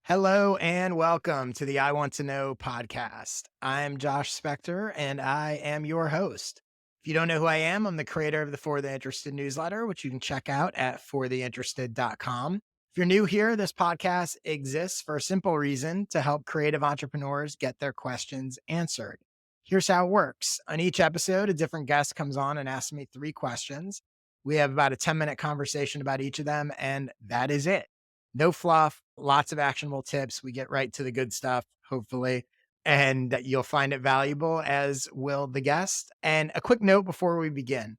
Hello and welcome to the I Want to Know podcast. I'm Josh Spector and I am your host. If you don't know who I am, I'm the creator of the For the Interested newsletter, which you can check out at fortheinterested.com. If you're new here, this podcast exists for a simple reason to help creative entrepreneurs get their questions answered. Here's how it works. On each episode, a different guest comes on and asks me three questions. We have about a 10-minute conversation about each of them, and that is it. No fluff, lots of actionable tips. We get right to the good stuff, hopefully, and you'll find it valuable, as will the guest. And a quick note before we begin.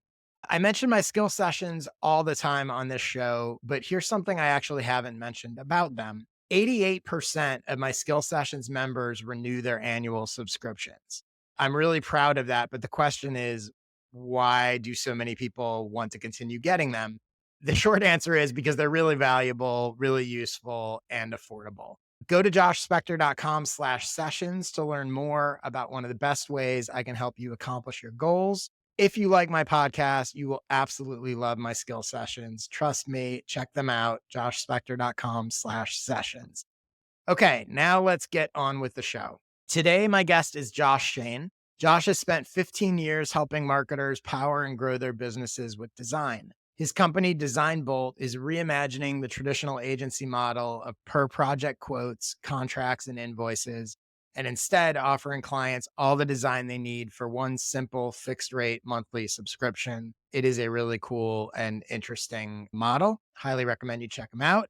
I mention my skill sessions all the time on this show, but here's something I actually haven't mentioned about them. 88% of my skill sessions members renew their annual subscriptions. I'm really proud of that, but the question is, why do so many people want to continue getting them? The short answer is because they're really valuable, really useful, and affordable. Go to joshspector.com/sessions to learn more about one of the best ways I can help you accomplish your goals. If you like my podcast, you will absolutely love my skill sessions. Trust me, check them out, joshspector.com/sessions. Okay, now let's get on with the show. Today, my guest is Josh Shayne. Josh has spent 15 years helping marketers power and grow their businesses with design. His company, DesignBolt, is reimagining the traditional agency model of per project quotes, contracts, and invoices, and instead offering clients all the design they need for one simple fixed rate monthly subscription. It is a really cool and interesting model. Highly recommend you check them out.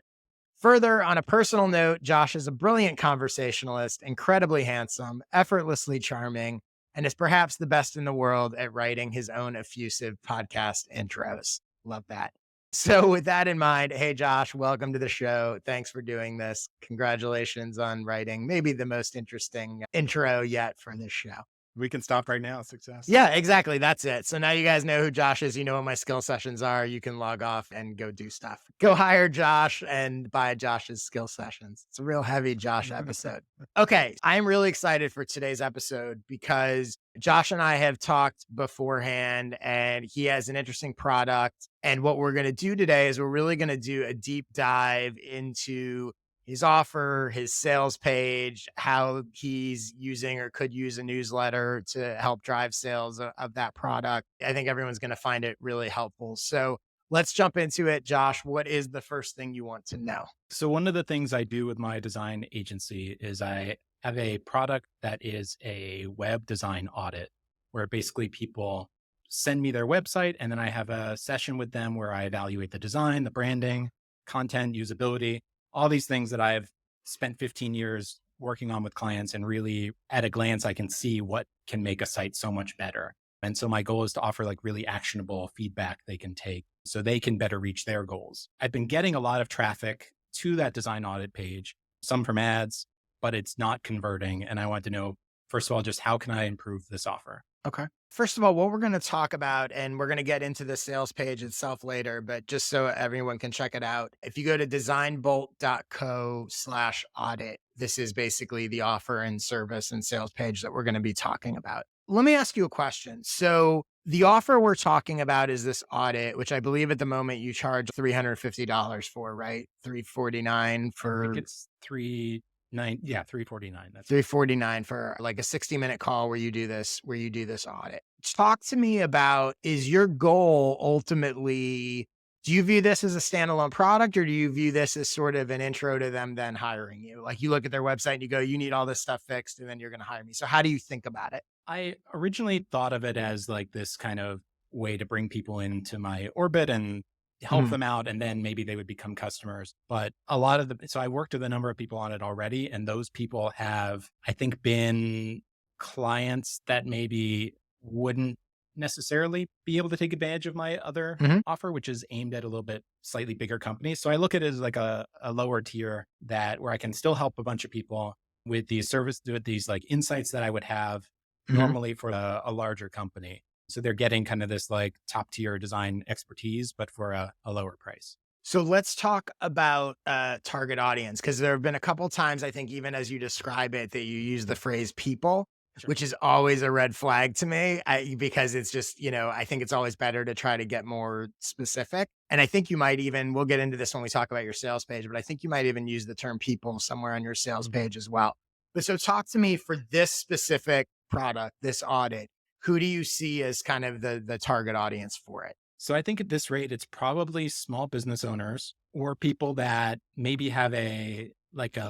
Further, on a personal note, Josh is a brilliant conversationalist, incredibly handsome, effortlessly charming, and is perhaps the best in the world at writing his own effusive podcast intros. Love that. So, with that in mind, hey, Josh, welcome to the show. Thanks for doing this. Congratulations on writing maybe the most interesting intro yet for this show. We can stop right now. Success. Yeah, exactly. That's it. So now you guys know who Josh is. You know what my skill sessions are. You can log off and go do stuff. Go hire Josh and buy Josh's skill sessions. It's a real heavy Josh episode. Okay. I'm really excited for today's episode because Josh and I have talked beforehand and he has an interesting product. And what we're going to do today is we're really going to do a deep dive into his offer, his sales page, how he's using or could use a newsletter to help drive sales of that product. I think everyone's going to find it really helpful. So let's jump into it. Josh, what is the first thing you want to know? So, one of the things I do with my design agency is I have a product that is a web design audit where basically people send me their website and then I have a session with them where I evaluate the design, the branding, content, usability, all these things that I've spent 15 years working on with clients. And really, at a glance, I can see what can make a site so much better. And so my goal is to offer like really actionable feedback they can take so they can better reach their goals. I've been getting a lot of traffic to that design audit page, some from ads, but it's not converting. And I want to know, first of all, just how can I improve this offer? Okay. First of all, what we're going to talk about, and we're going to get into the sales page itself later, but just so everyone can check it out, if you go to designbolt.co/audit, this is basically the offer and service and sales page that we're going to be talking about. Let me ask you a question. So the offer we're talking about is this audit, which I believe at the moment you charge $350 for, right? $349 I for think it's 349. That's $349 for like a 60-minute call where you do this audit. Talk to me about, is your goal ultimately, do you view this as a standalone product or do you view this as sort of an intro to them then hiring you? Like you look at their website and you go, you need all this stuff fixed and then you're going to hire me. So how do you think about it? I originally thought of it as like this kind of way to bring people into my orbit and help Mhm. them out. And then maybe they would become customers. But a lot of so I worked with a number of people on it already. And those people have, I think, been clients that maybe wouldn't necessarily be able to take advantage of my other Mhm. offer, which is aimed at a little bit slightly bigger companies. So I look at it as like a lower tier that where I can still help a bunch of people with these with these like insights that I would have Mhm. normally for a larger company. So they're getting kind of this like top tier design expertise, but for a lower price. So let's talk about target audience, because there have been a couple times, I think, even as you describe it, that you use the phrase people. Sure. which is always a red flag to me because it's just, I think it's always better to try to get more specific. And I think you might even, we'll get into this when we talk about your sales page, but I think you might even use the term people somewhere on your sales page as well. But so talk to me for this specific product, this audit, who do you see as kind of the target audience for it? So I think at this rate, it's probably small business owners or people that maybe have a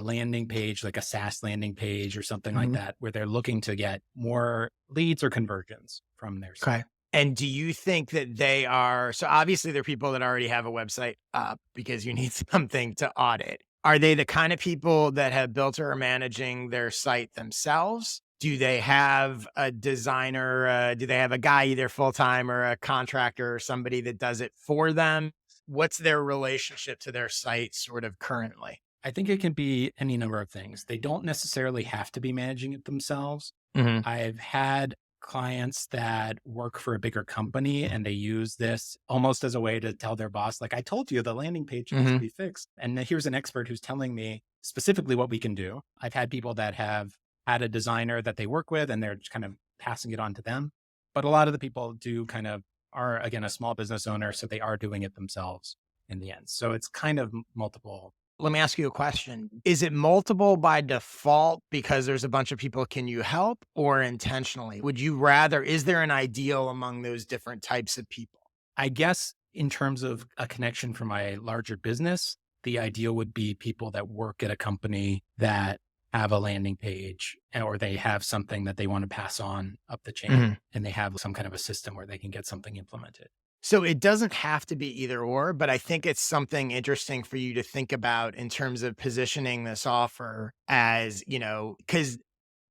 landing page, like a SaaS landing page or something like Mhm. that, where they're looking to get more leads or conversions from their site. Okay. And do you think that they are so obviously they're people that already have a website up because you need something to audit. Are they the kind of people that have built or are managing their site themselves? Do they have a designer? Do they have a guy either full time or a contractor or somebody that does it for them? What's their relationship to their site sort of currently? I think it can be any number of things. They don't necessarily have to be managing it themselves. Hmm. I've had clients that work for a bigger company and they use this almost as a way to tell their boss, like, I told you the landing page needs to Hmm. be fixed. And here's an expert who's telling me specifically what we can do. I've had people that have had a designer that they work with and they're just kind of passing it on to them. But a lot of the people do kind of are, again, a small business owner. So they are doing it themselves in the end. So it's kind of multiple. Let me ask you a question. Is it multiple by default because there's a bunch of people? Can you help or intentionally? Would you rather, is there an ideal among those different types of people? I guess in terms of a connection for my larger business, the ideal would be people that work at a company that have a landing page or they have something that they want to pass on up the chain Mhm. and they have some kind of a system where they can get something implemented. So it doesn't have to be either or, but I think it's something interesting for you to think about in terms of positioning this offer as, because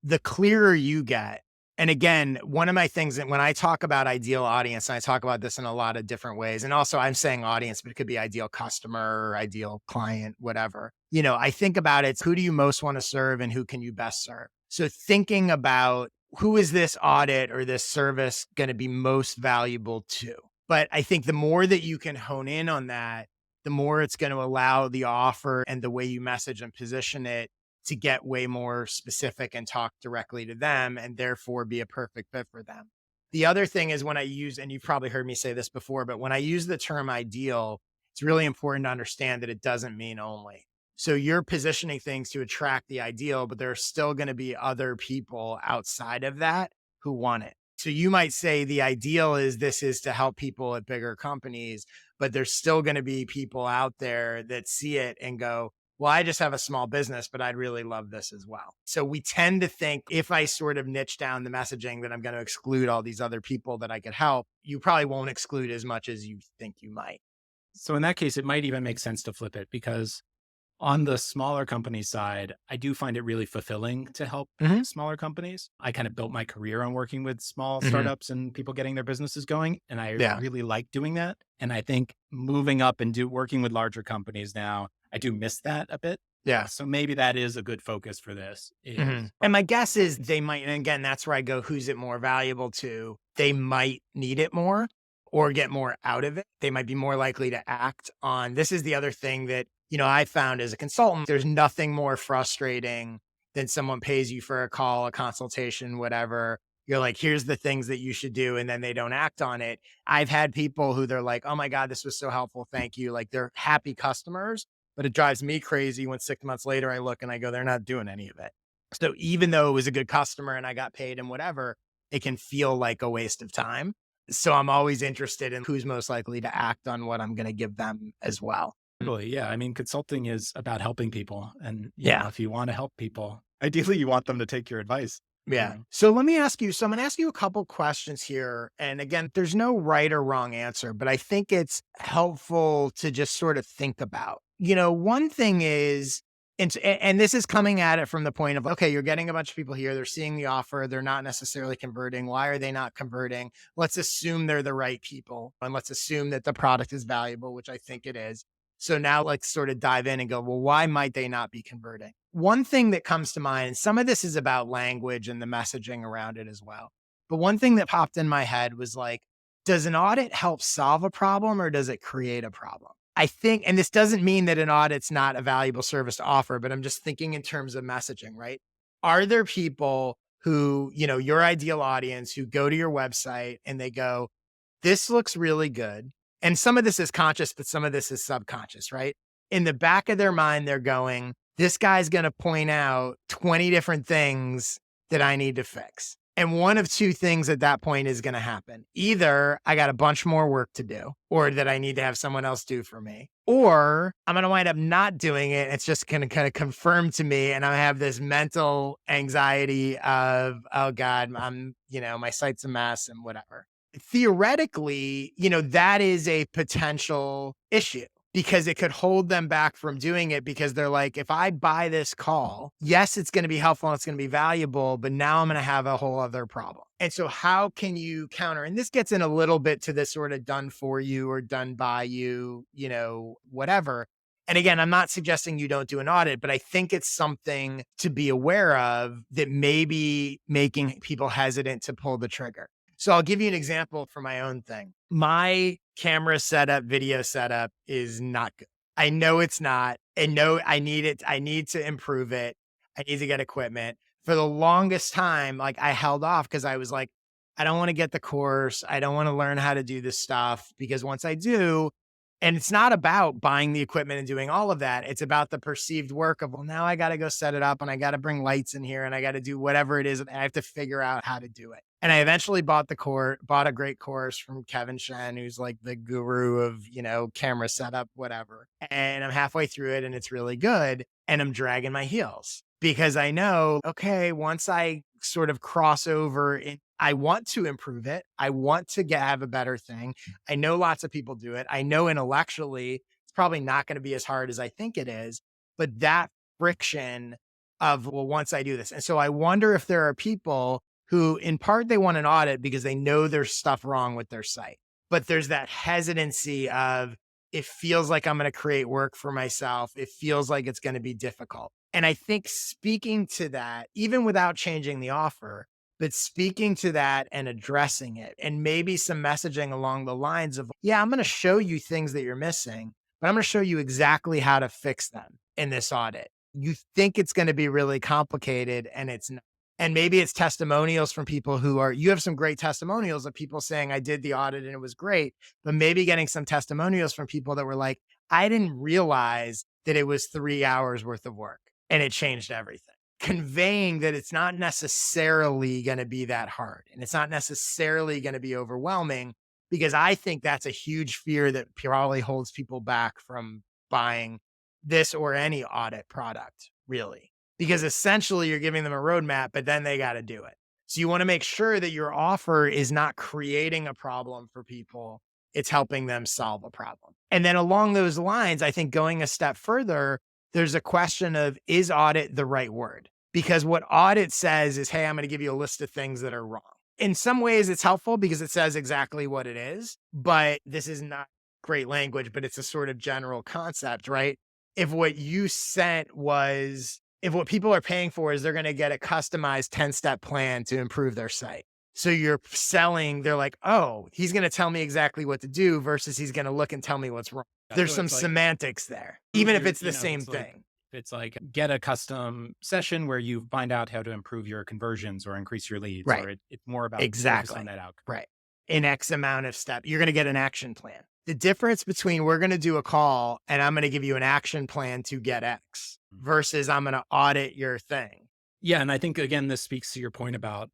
the clearer you get. And again, one of my things that when I talk about ideal audience, and I talk about this in a lot of different ways, and also I'm saying audience, but it could be ideal customer or ideal client, whatever. I think about it, who do you most want to serve and who can you best serve? So thinking about who is this audit or this service going to be most valuable to? But I think the more that you can hone in on that, the more it's going to allow the offer and the way you message and position it to get way more specific and talk directly to them and therefore be a perfect fit for them. The other thing is when I use, and you've probably heard me say this before, but when I use the term ideal, it's really important to understand that it doesn't mean only. So you're positioning things to attract the ideal, but there's still going to be other people outside of that who want it. So you might say the ideal is this is to help people at bigger companies, but there's still going to be people out there that see it and go, well, I just have a small business, but I'd really love this as well. So we tend to think if I sort of niche down the messaging that I'm going to exclude all these other people that I could help, you probably won't exclude as much as you think you might. So in that case, it might even make sense to flip it because on the smaller company side, I do find it really fulfilling to help Hmm. smaller companies. I kind of built my career on working with small Hmm. startups and people getting their businesses going, and I Yeah. really like doing that. And I think moving up and working with larger companies now, I do miss that a bit. Yeah. So maybe that is a good focus for this Hmm. is And my guess is they might, and again, that's where I go, who's it more valuable to? They might need it more or get more out of it. They might be more likely to act on this is the other thing that, I found as a consultant, there's nothing more frustrating than someone pays you for a call, a consultation, whatever. You're like, here's the things that you should do. And then they don't act on it. I've had people who they're like, oh my God, this was so helpful. Thank you. Like they're happy customers, but it drives me crazy when 6 months later I look and I go, they're not doing any of it. So even though it was a good customer and I got paid and whatever, it can feel like a waste of time. So I'm always interested in who's most likely to act on what I'm going to give them as well. totally, yeah. I mean, consulting is about helping people. And, Yeah. if you want to help people, ideally you want them to take your advice. You Yeah. know? So let me ask you, so I'm going to ask you a couple questions here. And again, there's no right or wrong answer, but I think it's helpful to just sort of think about. One thing is, and this is coming at it from the point of, okay, you're getting a bunch of people here. They're seeing the offer. They're not necessarily converting. Why are they not converting? Let's assume they're the right people and let's assume that the product is valuable, which I think it is. So now let's sort of dive in and go, well, why might they not be converting? One thing that comes to mind, and some of this is about language and the messaging around it as well. But one thing that popped in my head was like, does an audit help solve a problem or does it create a problem? I think, and this doesn't mean that an audit's not a valuable service to offer, but I'm just thinking in terms of messaging, right? Are there people who, your ideal audience who go to your website and they go, this looks really good. And some of this is conscious, but some of this is subconscious, right? In the back of their mind, they're going, this guy's going to point out 20 different things that I need to fix. And one of two things at that point is going to happen. Either I got a bunch more work to do, or that I need to have someone else do for me, or I'm going to wind up not doing it. It's just going to kind of confirm to me. And I have this mental anxiety of, oh God, my site's a mess and whatever. Theoretically, that is a potential issue because it could hold them back from doing it because they're like, if I buy this call, yes, it's going to be helpful and it's going to be valuable, but now I'm going to have a whole other problem. And so how can you counter? And this gets in a little bit to this sort of done for you or done by you, whatever. And again, I'm not suggesting you don't do an audit, but I think it's something to be aware of that may be making people hesitant to pull the trigger. So I'll give you an example for my own thing. My camera setup, video setup is not good. I know it's not. I know I need it. I need to improve it. I need to get equipment. For the longest time, like I held off because I was like, I don't want to get the course. I don't want to learn how to do this stuff because once I do, and it's not about buying the equipment and doing all of that. It's about the perceived work of, well, now I got to go set it up and I got to bring lights in here and I got to do whatever it is. And I have to figure out how to do it. And I eventually bought a great course from Kevin Shen, who's like the guru of, camera setup, whatever. And I'm halfway through it and it's really good. And I'm dragging my heels because I know, okay, once I sort of cross over I want to improve it. I want to have a better thing. I know lots of people do it. I know intellectually it's probably not going to be as hard as I think it is, but that friction of, well, once I do this. And so I wonder if there are people who in part they want an audit because they know there's stuff wrong with their site, but there's that hesitancy of, it feels like I'm going to create work for myself. It feels like it's going to be difficult. And I think speaking to that, even without changing the offer, but speaking to that and addressing it and maybe some messaging along the lines of, yeah, I'm going to show you things that you're missing, but I'm going to show you exactly how to fix them in this audit. You think it's going to be really complicated and it's not. And maybe it's testimonials from people you have some great testimonials of people saying, I did the audit and it was great, but maybe getting some testimonials from people that were like, I didn't realize that it was 3 hours worth of work and it changed everything. Conveying that it's not necessarily going to be that hard and it's not necessarily going to be overwhelming, because I think that's a huge fear that probably holds people back from buying this or any audit product, really. Because essentially you're giving them a roadmap, but then they got to do it. So you want to make sure that your offer is not creating a problem for people. It's helping them solve a problem. And then along those lines, I think going a step further, there's a question of, is audit the right word? Because what audit says is, hey, I'm going to give you a list of things that are wrong. In some ways it's helpful because it says exactly what it is, but this is not great language, but it's a sort of general concept, right? If what you sent was, if what people are paying for is they're going to get a customized 10-step plan to improve their site. So you're selling, they're like, oh, he's going to tell me exactly what to do versus he's going to look and tell me what's wrong. There's some semantics there, even if it's the same thing. It's like get a custom session where you find out how to improve your conversions or increase your leads, right? Or it's more about exactly on that outcome. Right. In X amount of steps, you're going to get an action plan. The difference between we're going to do a call and I'm going to give you an action plan to get X versus I'm going to audit your thing. Yeah. And I think, again, this speaks to your point about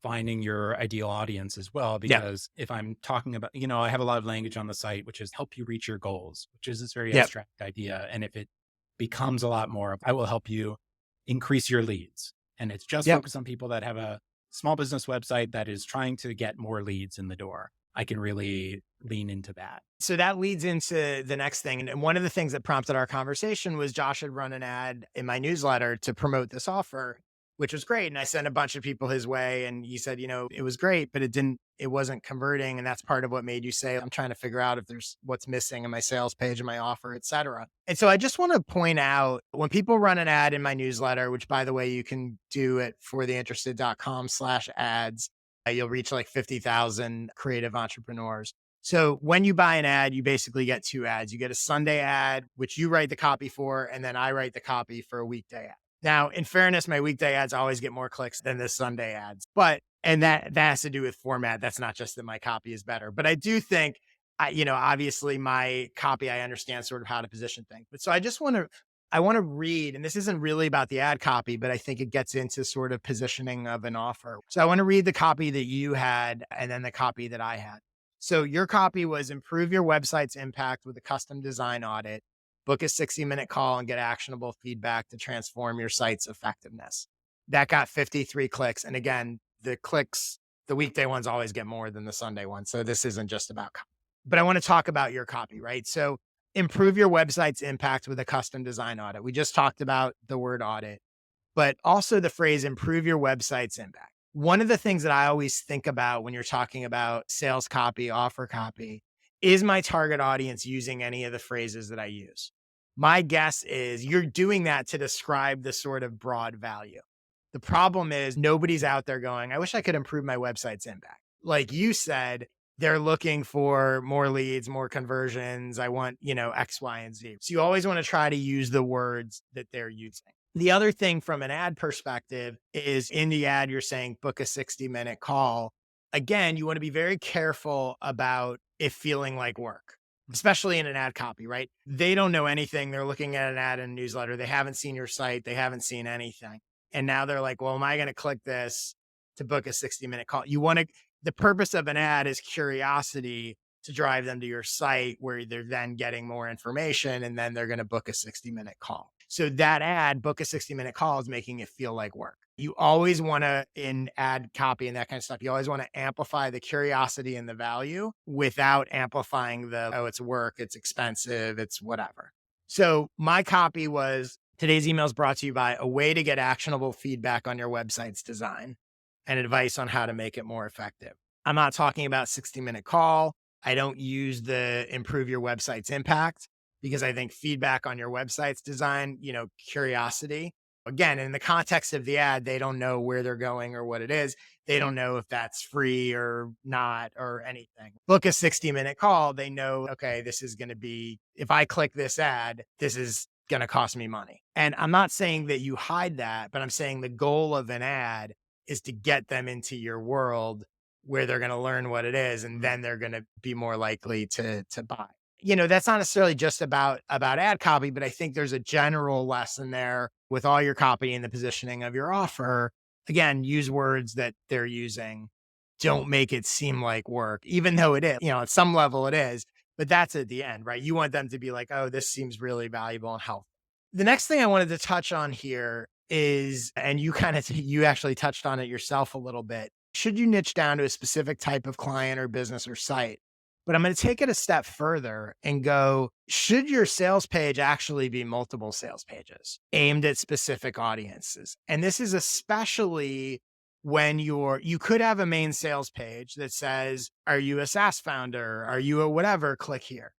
finding your ideal audience as well, because if I'm talking about, I have a lot of language on the site, which is help you reach your goals, which is this very abstract idea. And if it becomes a lot more of, I will help you increase your leads. And it's just focused on people that have a small business website that is trying to get more leads in the door. I can really lean into that. So that leads into the next thing. And one of the things that prompted our conversation was Josh had run an ad in my newsletter to promote this offer, which was great. And I sent a bunch of people his way and he said, it was great, but it wasn't converting. And that's part of what made you say, I'm trying to figure out if there's what's missing in my sales page and my offer, et cetera. And so I just want to point out when people run an ad in my newsletter, which by the way, you can do at fortheinterested.com/ads, you'll reach like 50,000 creative entrepreneurs. So when you buy an ad, you basically get 2 ads. You get a Sunday ad, which you write the copy for, and then I write the copy for a weekday ad. Now, in fairness, my weekday ads always get more clicks than the Sunday ads, but and that has to do with format. That's not just that my copy is better, but I do think obviously my copy, I understand sort of how to position things. But so I want to read, and this isn't really about the ad copy, but I think it gets into sort of positioning of an offer. So I want to read the copy that you had and then the copy that I had. So your copy was improve your website's impact with a custom design audit, book a 60-minute call and get actionable feedback to transform your site's effectiveness. That got 53 clicks. And again, the clicks, the weekday ones always get more than the Sunday ones. So this isn't just about copy. But I want to talk about your copy, right? So improve your website's impact with a custom design audit. We just talked about the word audit, but also the phrase improve your website's impact. One of the things that I always think about when you're talking about sales copy, offer copy, is my target audience using any of the phrases that I use? My guess is you're doing that to describe the sort of broad value. The problem is nobody's out there going, I wish I could improve my website's impact. Like you said, they're looking for more leads, more conversions. I want, X, Y, and Z. So you always want to try to use the words that they're using. The other thing from an ad perspective is in the ad, you're saying book a 60-minute call. Again, you want to be very careful about it feeling like work, especially in an ad copy, right? They don't know anything. They're looking at an ad in a newsletter. They haven't seen your site. They haven't seen anything. And now they're like, well, am I going to click this to book a 60-minute call? The purpose of an ad is curiosity to drive them to your site where they're then getting more information and then they're going to book a 60-minute call. So that ad, book a 60-minute call, is making it feel like work. You always want to, in ad copy and that kind of stuff, you always want to amplify the curiosity and the value without amplifying oh, it's work, it's expensive, it's whatever. So my copy was, today's email is brought to you by a way to get actionable feedback on your website's design and advice on how to make it more effective. I'm not talking about 60-minute call. I don't use the improve your website's impact because I think feedback on your website's design, curiosity. Again, in the context of the ad, they don't know where they're going or what it is. They don't know if that's free or not or anything. Book a 60-minute call. They know, okay, this is going to be, if I click this ad, this is going to cost me money. And I'm not saying that you hide that, but I'm saying the goal of an ad is to get them into your world where they're going to learn what it is. And then they're going to be more likely to buy. That's not necessarily just about ad copy, but I think there's a general lesson there with all your copy and the positioning of your offer. Again, use words that they're using. Don't make it seem like work, even though it is, at some level it is, but that's at the end, right? You want them to be like, oh, this seems really valuable and helpful. The next thing I wanted to touch on here is, and you actually touched on it yourself a little bit. Should you niche down to a specific type of client or business or site? But I'm going to take it a step further and go, should your sales page actually be multiple sales pages aimed at specific audiences? And this is especially when you could have a main sales page that says, are you a SaaS founder? Are you a whatever? Click here.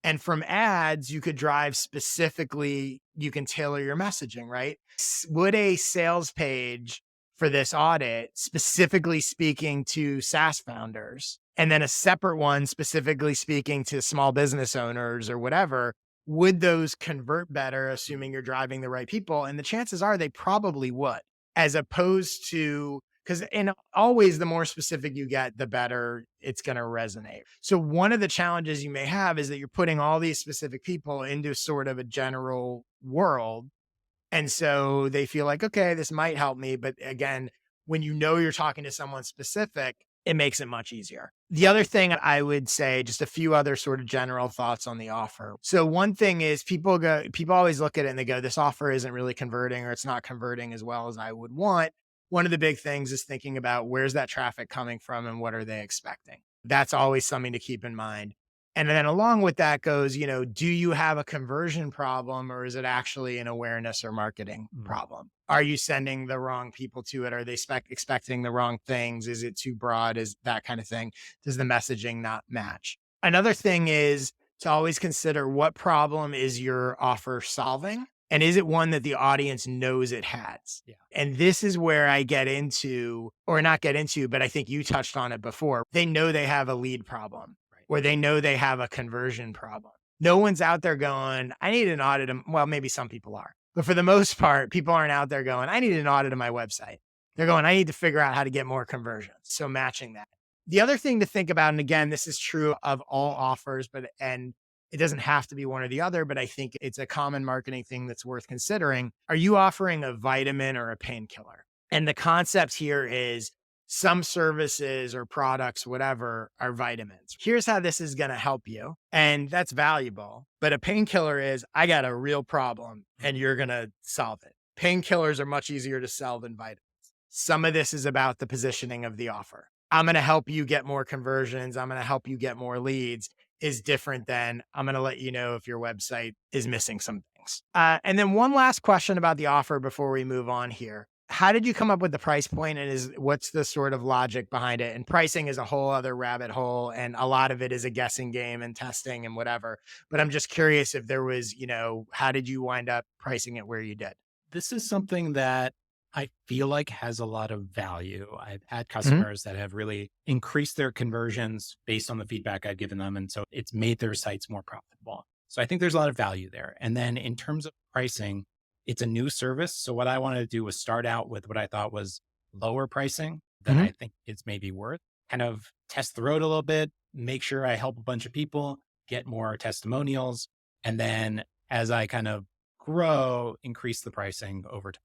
And from ads, you could drive specifically, you can tailor your messaging, right? Would a sales page for this audit specifically speaking to SaaS founders, and then a separate one specifically speaking to small business owners or whatever, would those convert better, assuming you're driving the right people? And the chances are they probably would, as opposed to, because always the more specific you get, the better it's going to resonate. So one of the challenges you may have is that you're putting all these specific people into sort of a general world. And so they feel like, okay, this might help me. But again, when you're talking to someone specific, it makes it much easier. The other thing I would say, just a few other sort of general thoughts on the offer. So one thing is people always look at it and they go, this offer isn't really converting, or it's not converting as well as I would want. One of the big things is thinking about where's that traffic coming from and what are they expecting? That's always something to keep in mind. And then along with that goes, do you have a conversion problem, or is it actually an awareness or marketing problem? Are you sending the wrong people to it? Are they expecting the wrong things? Is it too broad? Is that kind of thing? Does the messaging not match? Another thing is to always consider, what problem is your offer solving? And is it one that the audience knows it has? Yeah. And this is where I get into, or not get into, but I think you touched on it before. They know they have a lead problem, or they know they have a conversion problem. No one's out there going, I need an audit. Well, maybe some people are. But for the most part, people aren't out there going, I need an audit of my website. They're going, I need to figure out how to get more conversions. So matching that. The other thing to think about, and again, this is true of all offers, and it doesn't have to be one or the other, but I think it's a common marketing thing that's worth considering. Are you offering a vitamin or a painkiller? And the concept here is some services or products, whatever, are vitamins. Here's how this is going to help you. And that's valuable. But a painkiller is, I got a real problem and you're going to solve it. Painkillers are much easier to sell than vitamins. Some of this is about the positioning of the offer. I'm going to help you get more conversions. I'm going to help you get more leads is different than I'm going to let you know if your website is missing some things. And then one last question about the offer before we move on here. How did you come up with the price point, and what's the sort of logic behind it? And pricing is a whole other rabbit hole, and a lot of it is a guessing game and testing and whatever. But I'm just curious if there was, how did you wind up pricing it where you did? This is something that I feel like has a lot of value. I've had Mhm. customers that have really increased their conversions based on the feedback I've given them. And so it's made their sites more profitable. So I think there's a lot of value there. And then in terms of pricing, it's a new service. So what I wanted to do was start out with what I thought was lower pricing than Mhm. I think it's maybe worth, kind of test the road a little bit, make sure I help a bunch of people, get more testimonials. And then as I kind of grow, increase the pricing over time.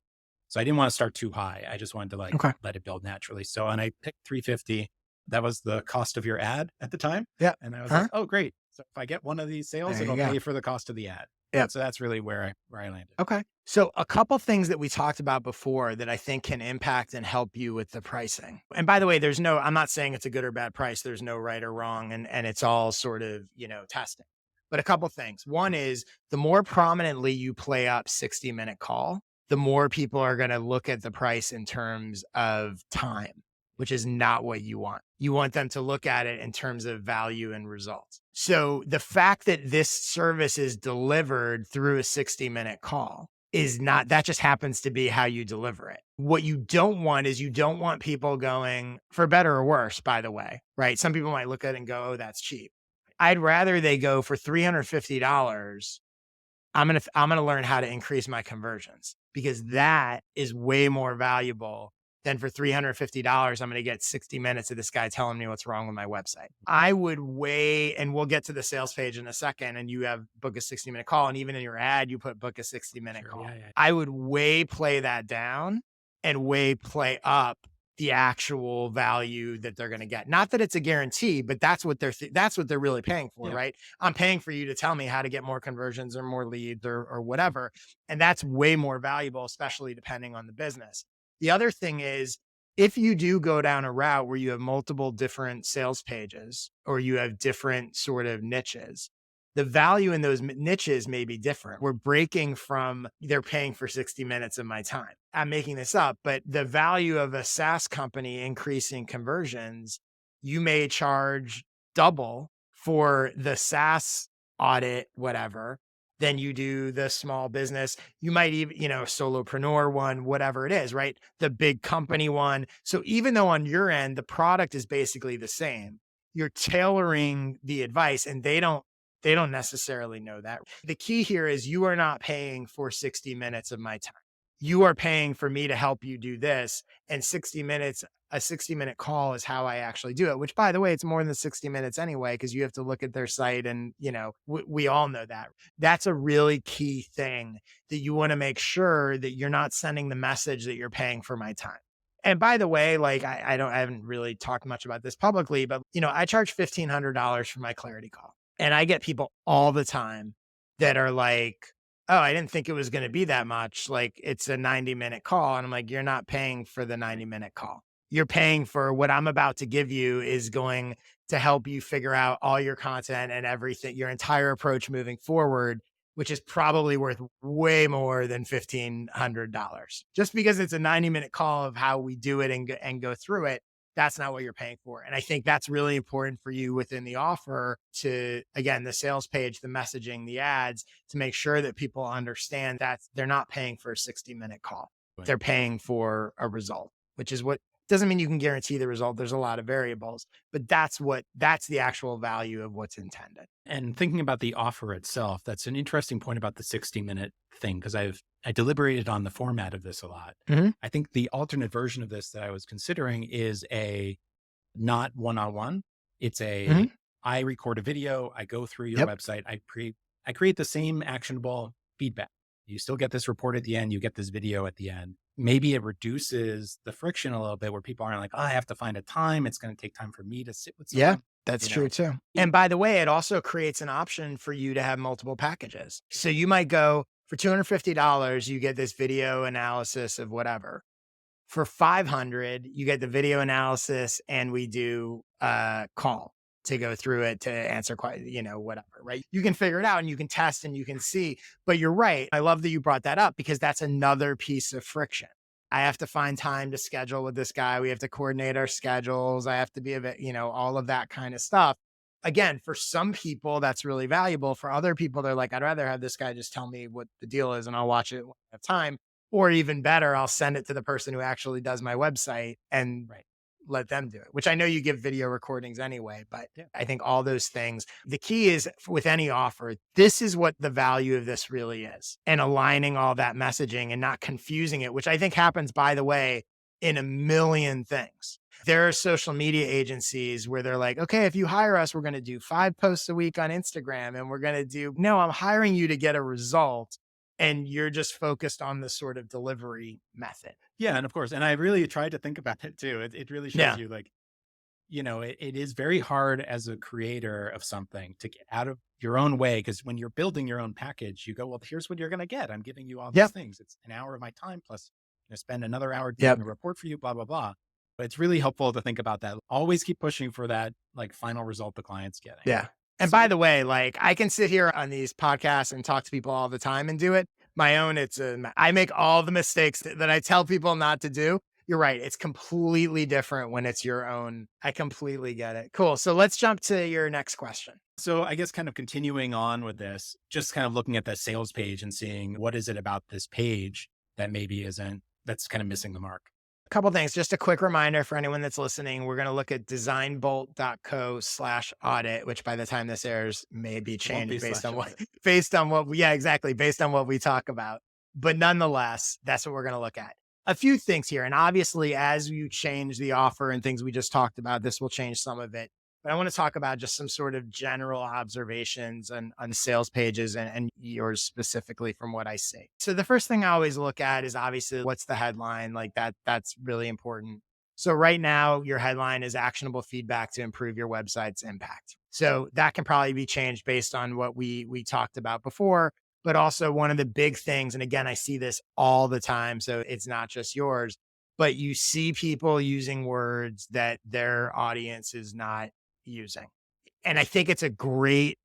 So I didn't want to start too high. I just wanted to Okay. let it build naturally. So, and I picked 350. That was the cost of your ad at the time. Yeah. And I was Huh? like, oh, great. So if I get one of these sales, There you it'll go. pay for the cost of the ad. Yeah. And so that's really where I landed. Okay. So a couple things that we talked about before that I think can impact and help you with the pricing. And by the way, I'm not saying it's a good or bad price. There's no right or wrong. And it's all sort of, testing. But a couple things. One is the more prominently you play up 60-minute call, the more people are going to look at the price in terms of time, which is not what you want. You want them to look at it in terms of value and results. So the fact that this service is delivered through a 60-minute call is not, that just happens to be how you deliver it. What you don't want is you don't want people going, for better or worse, by the way, right? Some people might look at it and go, oh, that's cheap. I'd rather they go for $350. I'm gonna learn how to increase my conversions because that is way more valuable than for $350. I'm gonna get 60 minutes of this guy telling me what's wrong with my website. I would weigh, and we'll get to the sales page in a second, and you have book a 60-minute call, and even in your ad, you put book a 60-minute Sure. call. Yeah. I would way play that down and way play up the actual value that they're going to get. Not that it's a guarantee, but that's what that's what they're really paying for, Yeah. right? I'm paying for you to tell me how to get more conversions or more leads or whatever. And that's way more valuable, especially depending on the business. The other thing is, if you do go down a route where you have multiple different sales pages or you have different sort of niches, the value in those niches may be different. We're breaking from they're paying for 60 minutes of my time. I'm making this up, but the value of a SaaS company increasing conversions, you may charge double for the SaaS audit, whatever, than you do the small business. You might even, solopreneur one, whatever it is, right? The big company one. So even though on your end, the product is basically the same, you're tailoring the advice and they don't necessarily know that. The key here is you are not paying for 60 minutes of my time. You are paying for me to help you do this. And 60 minutes, a 60-minute call is how I actually do it, which by the way, it's more than 60 minutes anyway, because you have to look at their site and, we all know that. That's a really key thing that you want to make sure that you're not sending the message that you're paying for my time. And by the way, like I haven't really talked much about this publicly, but I charge $1,500 for my clarity call. And I get people all the time that are like, oh, I didn't think it was going to be that much. Like it's a 90-minute call. And I'm like, you're not paying for the 90-minute call. You're paying for what I'm about to give you is going to help you figure out all your content and everything, your entire approach moving forward, which is probably worth way more than $1,500. Just because it's a 90-minute call of how we do it and go through it, that's not what you're paying for. And I think that's really important for you within the offer to, again, the sales page, the messaging, the ads, to make sure that people understand that they're not paying for a 60-minute call. Right. They're paying for a result, which is what Doesn't mean you can guarantee the result. There's a lot of variables, but that's the actual value of what's intended. And thinking about the offer itself, that's an interesting point about the 60-minute thing because I deliberated on the format of this a lot. Mhm. I think the alternate version of this that I was considering is a not one-on-one. It's a Mhm. I record a video, I go through your Yep. website, I create the same actionable feedback. You still get this report at the end, you get this video at the end. Maybe it reduces the friction a little bit where people aren't like, oh, I have to find a time. It's going to take time for me to sit with Yeah, someone, that's you true know. too. And by the way, it also creates an option for you to have multiple packages. So you might go for $250, you get this video analysis of whatever. For 500, you get the video analysis and we do a call to go through it to answer whatever, right? You can figure it out and you can test and you can see. But you're right. I love that you brought that up because that's another piece of friction. I have to find time to schedule with this guy. We have to coordinate our schedules. I have to be a bit, all of that kind of stuff. Again, for some people, that's really valuable. For other people, they're like, I'd rather have this guy just tell me what the deal is and I'll watch it when I have time. Or even better, I'll send it to the person who actually does my website and Right. let them do it, which I know you give video recordings anyway, but Yeah. I think all those things, the key is with any offer, this is what the value of this really is and aligning all that messaging and not confusing it, which I think happens, by the way, in a million things. There are social media agencies where they're like, okay, if you hire us, we're going to do 5 posts a week on Instagram and we're going to do, no, I'm hiring you to get a result. And you're just focused on the sort of delivery method. Yeah. And of course, and I really tried to think about it too. It really shows Yeah. you like, it is very hard as a creator of something to get out of your own way. Because when you're building your own package, you go, well, here's what you're going to get. I'm giving you all these Yep. things. It's an hour of my time plus I spend another hour doing Yep. a report for you, blah, blah, blah. But it's really helpful to think about that. Always keep pushing for that like final result the client's getting. Yeah. And by So the way, like I can sit here on these podcasts and talk to people all the time and do it. My own, I make all the mistakes that I tell people not to do. You're right. It's completely different when it's your own. I completely get it. Cool. So let's jump to your next question. So I guess kind of continuing on with this, just kind of looking at the sales page and seeing what is it about this page that maybe isn't, that's kind of missing the mark. A couple things. Just a quick reminder for anyone that's listening. We're going to look at designbolt.co/audit, which by the time this airs may be It won't be changed based on slash what, audit. yeah, exactly. Based on what we talk about. But nonetheless, that's what we're going to look at. A few things here. And obviously, as you change the offer and things we just talked about, this will change some of it. But I want to talk about just some sort of general observations on sales pages and yours specifically from what I see. So the first thing I always look at is obviously what's the headline, like that's really important. So right now your headline is actionable feedback to improve your website's impact. So that can probably be changed based on what we talked about before, but also one of the big things, and again, I see this all the time, so it's not just yours, but you see people using words that their audience is not using. And I think it's a great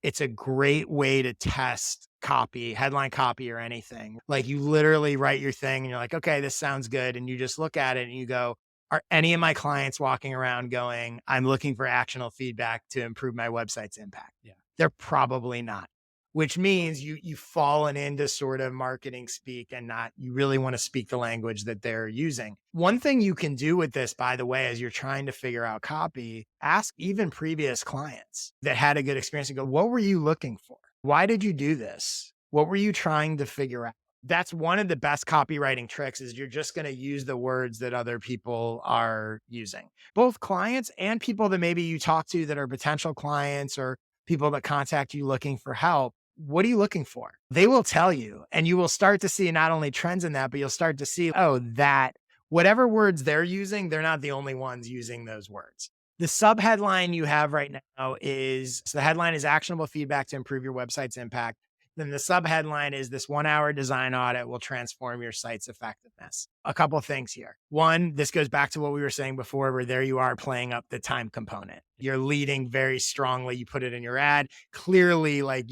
way to test copy, headline copy or anything. Like you literally write your thing and you're like, okay, this sounds good. And you just look at it and you go, are any of my clients walking around going, I'm looking for actionable feedback to improve my website's impact? Yeah. They're probably not, which means you've fallen into sort of marketing speak and not, you really want to speak the language that they're using. One thing you can do with this, by the way, as you're trying to figure out copy, ask even previous clients that had a good experience and go, what were you looking for? Why did you do this? What were you trying to figure out? That's one of the best copywriting tricks is you're just going to use the words that other people are using, both clients and people that maybe you talk to that are potential clients or people that contact you looking for help. What are you looking for? They will tell you, and you will start to see not only trends in that, but you'll start to see, oh, that whatever words they're using, they're not the only ones using those words. The subheadline you have right now is so the headline is actionable feedback to improve your website's impact. Then the subheadline is this 1-hour design audit will transform your site's effectiveness. A couple of things here. One, this goes back to what we were saying before, where there you are playing up the time component. You're leading very strongly. You put it in your ad. Clearly, like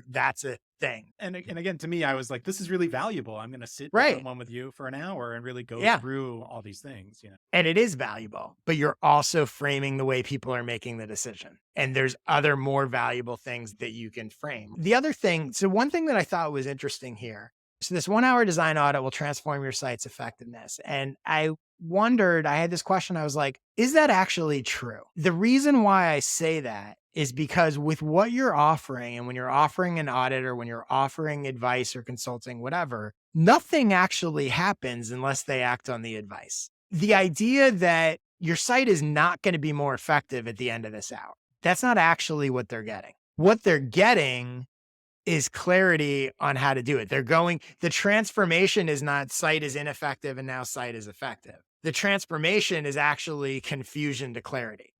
that's a thing. And again, to me, I was like, this is really valuable. I'm going to sit Right. one with you for an hour and really go Yeah. through all these things. And it is valuable, but you're also framing the way people are making the decision. And there's other more valuable things that you can frame. The other thing, so one thing that I thought was interesting here. So this 1-hour design audit will transform your site's effectiveness. And I wondered, I had this question. I was like, is that actually true? The reason why I say that is because with what you're offering, and when you're offering an audit or when you're offering advice or consulting, whatever, nothing actually happens unless they act on the advice. The idea that your site is not going to be more effective at the end of this hour, that's not actually what they're getting. What they're getting is clarity on how to do it. The transformation is not site is ineffective and now site is effective. The transformation is actually confusion to clarity.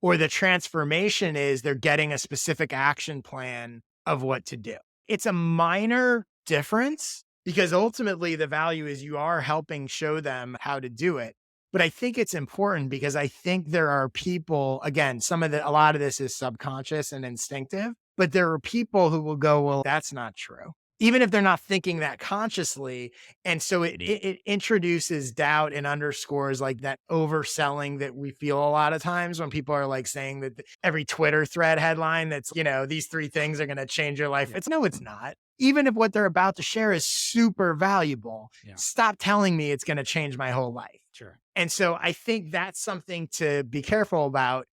Or the transformation is they're getting a specific action plan of what to do. It's a minor difference because ultimately the value is you are helping show them how to do it. But I think it's important because I think there are people, again, a lot of this is subconscious and instinctive, but there are people who will go, well, that's not true. Even if they're not thinking that consciously. And so it introduces doubt and underscores like that overselling that we feel a lot of times when people are like saying that every Twitter thread headline that's, these 3 things are going to change your life. Yeah. It's not. Even if what they're about to share is super valuable, stop telling me it's going to change my whole life. Sure. And so I think that's something to be careful about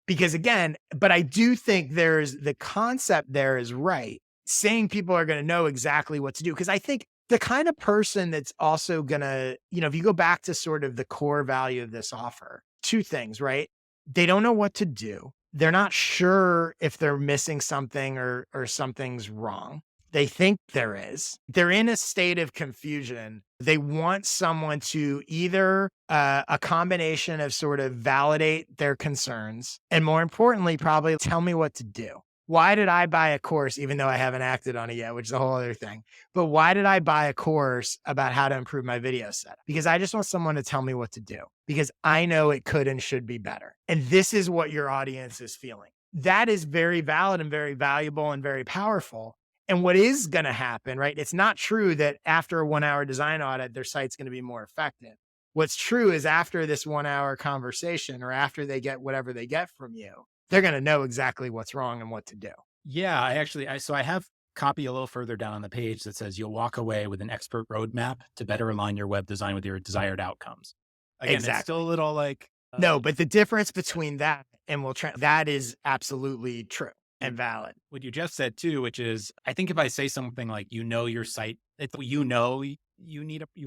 because again, but I do think the concept there is right. Saying people are going to know exactly what to do. Cause I think the kind of person that's also going to, if you go back to sort of the core value of this offer, 2 things, right? They don't know what to do. They're not sure if they're missing something or something's wrong. They think there is. They're in a state of confusion. They want someone to either a combination of sort of validate their concerns and more importantly, probably tell me what to do. Why did I buy a course, even though I haven't acted on it yet, which is a whole other thing? But why did I buy a course about how to improve my video setup? Because I just want someone to tell me what to do because I know it could and should be better. And this is what your audience is feeling. That is very valid and very valuable and very powerful. And what is going to happen, right? It's not true that after a 1-hour design audit, their site's going to be more effective. What's true is after this 1-hour conversation or after they get whatever they get from you, they're going to know exactly what's wrong and what to do. Yeah, I have copy a little further down on the page that says you'll walk away with an expert roadmap to better align your web design with your desired outcomes. Again, Exactly. it's still a little like no, but the difference between that and that is absolutely true and valid. What you just said too, which is I think if I say something like your site, you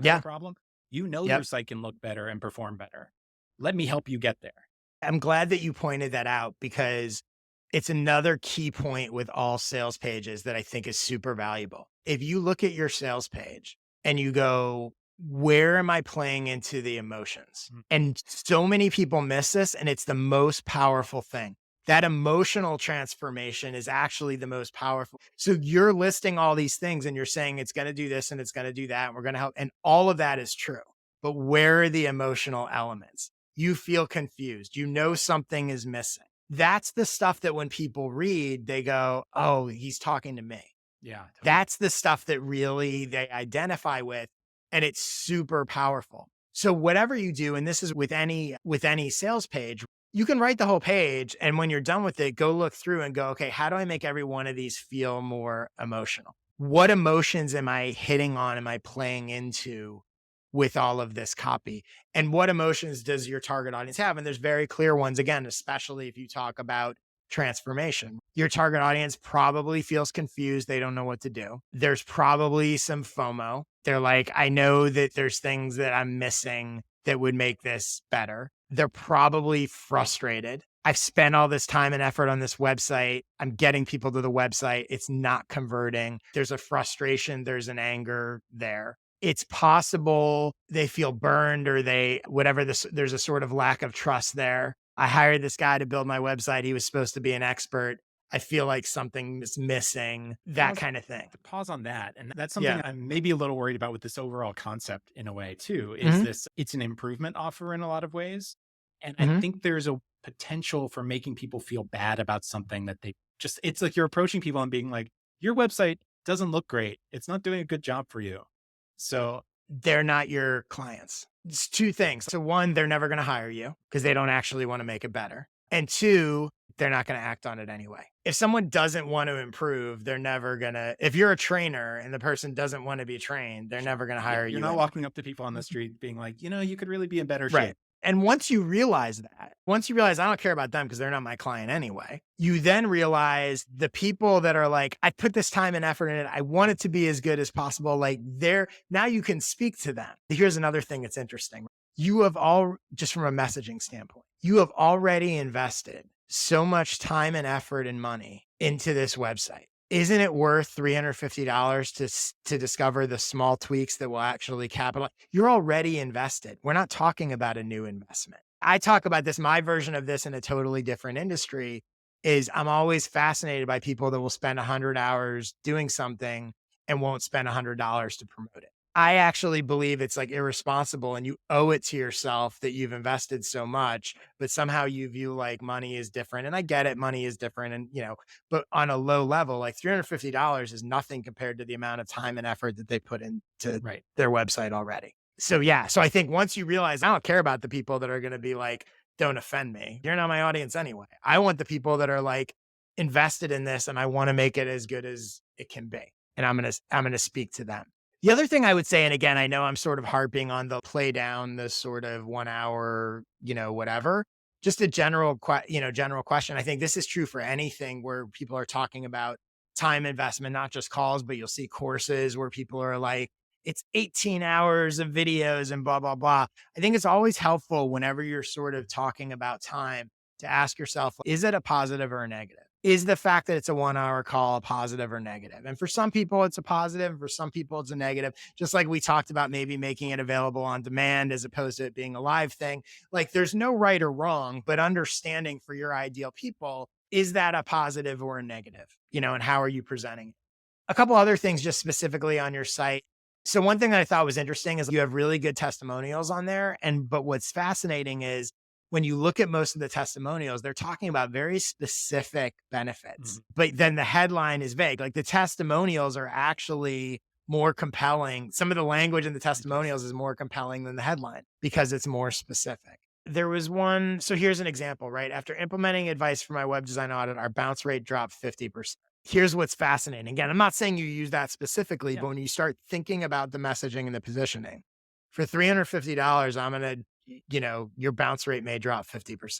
have a problem, your site can look better and perform better. Let me help you get there. I'm glad that you pointed that out because it's another key point with all sales pages that I think is super valuable. If you look at your sales page and you go, where am I playing into the emotions? And so many people miss this, and it's the most powerful thing. That emotional transformation is actually the most powerful. So you're listing all these things and you're saying it's going to do this and it's going to do that. And we're going to help. And all of that is true. But where are the emotional elements? You feel confused. You know something is missing. That's the stuff that when people read, they go, oh, he's talking to me. Yeah. Totally. That's the stuff that really they identify with. And it's super powerful. So whatever you do, and this is with any sales page, you can write the whole page. And when you're done with it, go look through and go, okay, how do I make every one of these feel more emotional? What emotions am I hitting on? Am I playing into with all of this copy? And what emotions does your target audience have? And there's very clear ones, again, especially if you talk about transformation. Your target audience probably feels confused. They don't know what to do. There's probably some FOMO. They're like, I know that there's things that I'm missing that would make this better. They're probably frustrated. I've spent all this time and effort on this website. I'm getting people to the website. It's not converting. There's a frustration. There's an anger there. It's possible they feel burned or there's a sort of lack of trust there. I hired this guy to build my website. He was supposed to be an expert. I feel like something is missing, that kind of thing. To pause on that. And that's something I'm maybe a little worried about with this overall concept in a way too, is it's an improvement offer in a lot of ways. And I think there's a potential for making people feel bad about something that it's like you're approaching people and being like, your website doesn't look great. It's not doing a good job for you. So they're not your clients. It's 2 things. So 1, they're never going to hire you because they don't actually want to make it better. And 2, they're not going to act on it anyway. If someone doesn't want to improve, they're never going to, if you're a trainer and the person doesn't want to be trained, they're never going to Yeah, hire you're you not anyway. walking up to people on the street being like, you could really be in better Right. shape. And once you realize that, once you realize I don't care about them because they're not my client anyway, you then realize the people that are like, I put this time and effort in it. I want it to be as good as possible. Like now you can speak to them. Here's another thing that's interesting. You have just from a messaging standpoint, you have already invested so much time and effort and money into this website. Isn't it worth $350 to discover the small tweaks that will actually capitalize? You're already invested. We're not talking about a new investment. I talk about this, my version of this in a totally different industry is I'm always fascinated by people that will spend 100 hours doing something and won't spend $100 to promote it. I actually believe it's like irresponsible and you owe it to yourself that you've invested so much, but somehow you view like money is different. And I get it, money is different. And, but on a low level, like $350 is nothing compared to the amount of time and effort that they put into Right. their website already. So, yeah. So I think once you realize I don't care about the people that are going to be like, don't offend me. You're not my audience anyway. I want the people that are like invested in this and I want to make it as good as it can be. And I'm going to speak to them. The other thing I would say, and again, I know I'm sort of harping on the play down the sort of 1 hour, whatever, just a general question. I think this is true for anything where people are talking about time investment, not just calls, but you'll see courses where people are like, it's 18 hours of videos and blah, blah, blah. I think it's always helpful whenever you're sort of talking about time to ask yourself, is it a positive or a negative? Is the fact that it's a 1 hour call a positive or negative? And for some people, it's a positive. And for some people, it's a negative. Just like we talked about maybe making it available on demand as opposed to it being a live thing. Like there's no right or wrong, but understanding for your ideal people, is that a positive or a negative? And how are you presenting it? A couple other things just specifically on your site. So one thing that I thought was interesting is you have really good testimonials on there. But what's fascinating is when you look at most of the testimonials, they're talking about very specific benefits, but then the headline is vague. Like the testimonials are actually more compelling. Some of the language in the testimonials is more compelling than the headline because it's more specific. There was one. So here's an example, right? After implementing advice for my web design audit, our bounce rate dropped 50%. Here's what's fascinating. Again, I'm not saying you use that specifically, but when you start thinking about the messaging and the positioning, for $350, I'm going to, your bounce rate may drop 50%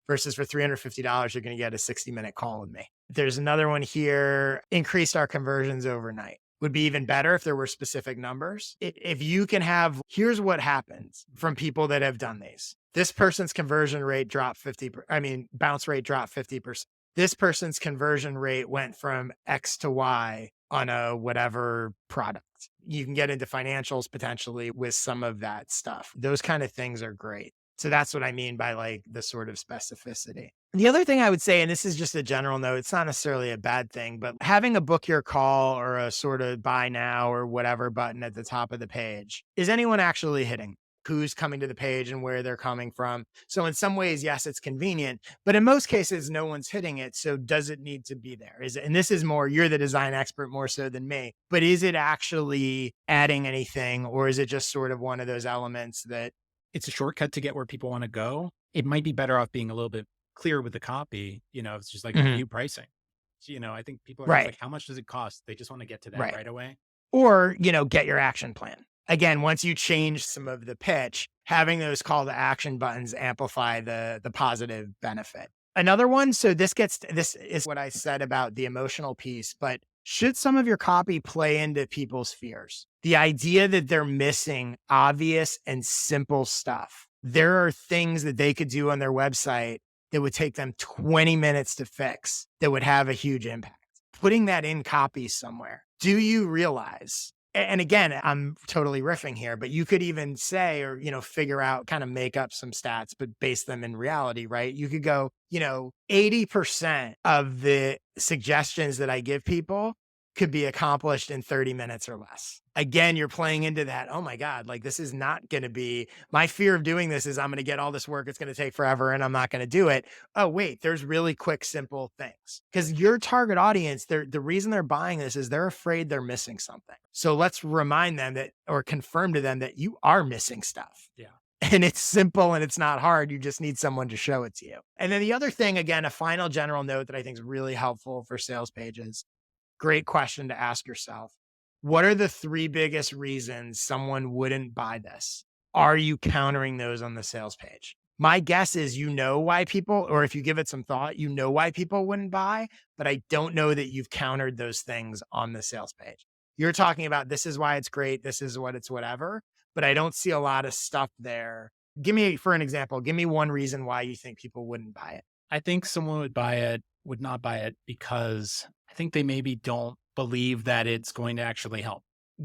versus for $350, you're going to get a 60-minute call with me. There's another one here, increased our conversions overnight. Would be even better if there were specific numbers. If you can have, here's what happens from people that have done these. This person's conversion rate dropped bounce rate dropped 50%. This person's conversion rate went from X to Y on a whatever product. You can get into financials potentially with some of that stuff. Those kind of things are great. So that's what I mean by like the sort of specificity. The other thing I would say, and this is just a general note, it's not necessarily a bad thing, but having a book your call or a sort of buy now or whatever button at the top of the page, is anyone actually hitting? Who's coming to the page and where they're coming from. So in some ways, yes, it's convenient, but in most cases, no one's hitting it. So does it need to be there? And this is more, you're the design expert more so than me, but is it actually adding anything or is it just sort of one of those elements that it's a shortcut to get where people want to go? It might be better off being a little bit clear with the copy. It's just like review pricing. So, I think people are just like, how much does it cost? They just want to get to that right away. Or, get your action plan. Again, once you change some of the pitch, having those call to action buttons amplify the positive benefit. Another one, so this is what I said about the emotional piece, but should some of your copy play into people's fears? The idea that they're missing obvious and simple stuff. There are things that they could do on their website that would take them 20 minutes to fix that would have a huge impact. Putting that in copy somewhere. Do you realize? And again, I'm totally riffing here, but you could even say, or, figure out, kind of make up some stats, but base them in reality, right? You could go, 80% of the suggestions that I give people could be accomplished in 30 minutes or less. Again, you're playing into that. Oh my God, like this is not going to be, my fear of doing this is I'm going to get all this work. It's going to take forever and I'm not going to do it. Oh, wait, there's really quick, simple things. Because your target audience, the reason they're buying this is they're afraid they're missing something. So let's remind them that, or confirm to them that you are missing stuff. Yeah. and it's simple and it's not hard. You just need someone to show it to you. And then the other thing, again, a final general note that I think is really helpful for sales pages. Great question to ask yourself. What are the three biggest reasons someone wouldn't buy this? Are you countering those on the sales page? My guess is you know why people, or if you give it some thought, you know why people wouldn't buy, but I don't know that you've countered those things on the sales page. You're talking about this is why it's great, this is what it's whatever, but I don't see a lot of stuff there. Give me, for an example, give me one reason why you think people wouldn't buy it. I think someone would not buy it because I think they maybe don't believe that it's going to actually help.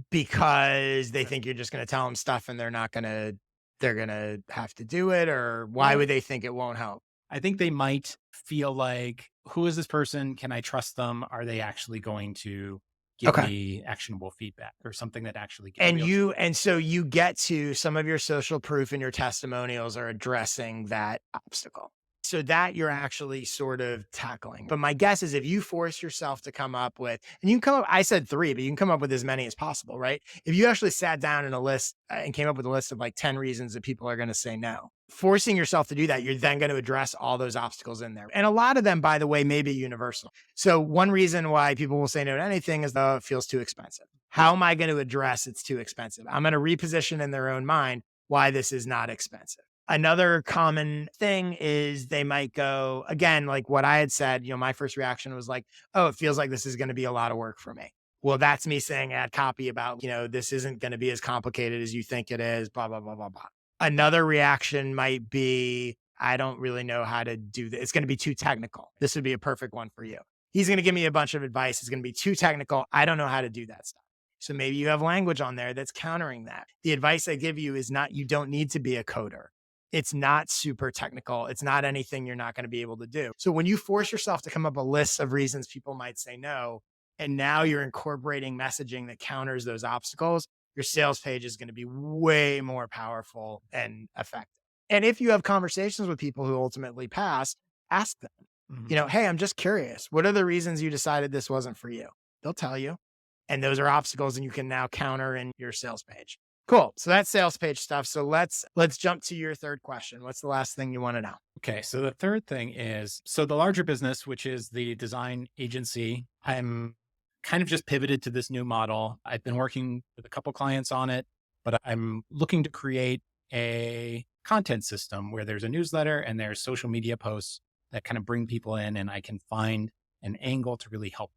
Because they think you're just gonna tell them stuff and they're gonna have to do it, or why Well, would they think it won't help? I think they might feel like, who is this person? Can I trust them? Are they actually going to give Okay. me actionable feedback or something that actually get And real change? so you get to some of your social proof and your testimonials are addressing that obstacle. So that you're actually sort of tackling. But my guess is if you force yourself to come up with, and you can come up, I said three, but you can come up with as many as possible, right? If you actually sat down in a list and came up with a list of like 10 reasons that people are going to say no, forcing yourself to do that, you're then going to address all those obstacles in there. And a lot of them, by the way, may be universal. So one reason why people will say no to anything is though it feels too expensive. How am I going to address it's too expensive? I'm going to reposition in their own mind why this is not expensive. Another common thing is they might go, again, like what I had said, my first reaction was like, oh, it feels like this is going to be a lot of work for me. Well, that's me saying add copy about, this isn't going to be as complicated as you think it is, blah, blah, blah, blah, blah. Another reaction might be, I don't really know how to do this. It's going to be too technical. This would be a perfect one for you. He's going to give me a bunch of advice. It's going to be too technical. I don't know how to do that stuff. So maybe you have language on there that's countering that. The advice I give you is not, you don't need to be a coder. It's not super technical. It's not anything you're not going to be able to do. So when you force yourself to come up with a list of reasons people might say no, and now you're incorporating messaging that counters those obstacles, your sales page is going to be way more powerful and effective. And if you have conversations with people who ultimately pass, ask them, Mhm. hey, I'm just curious. What are the reasons you decided this wasn't for you? They'll tell you. And those are obstacles and you can now counter in your sales page. Cool. So that's sales page stuff. So let's jump to your third question. What's the last thing you want to know? Okay. So the third thing is, so the larger business, which is the design agency, I'm kind of just pivoted to this new model. I've been working with a couple clients on it, but I'm looking to create a content system where there's a newsletter and there's social media posts that kind of bring people in and I can find an angle to really help.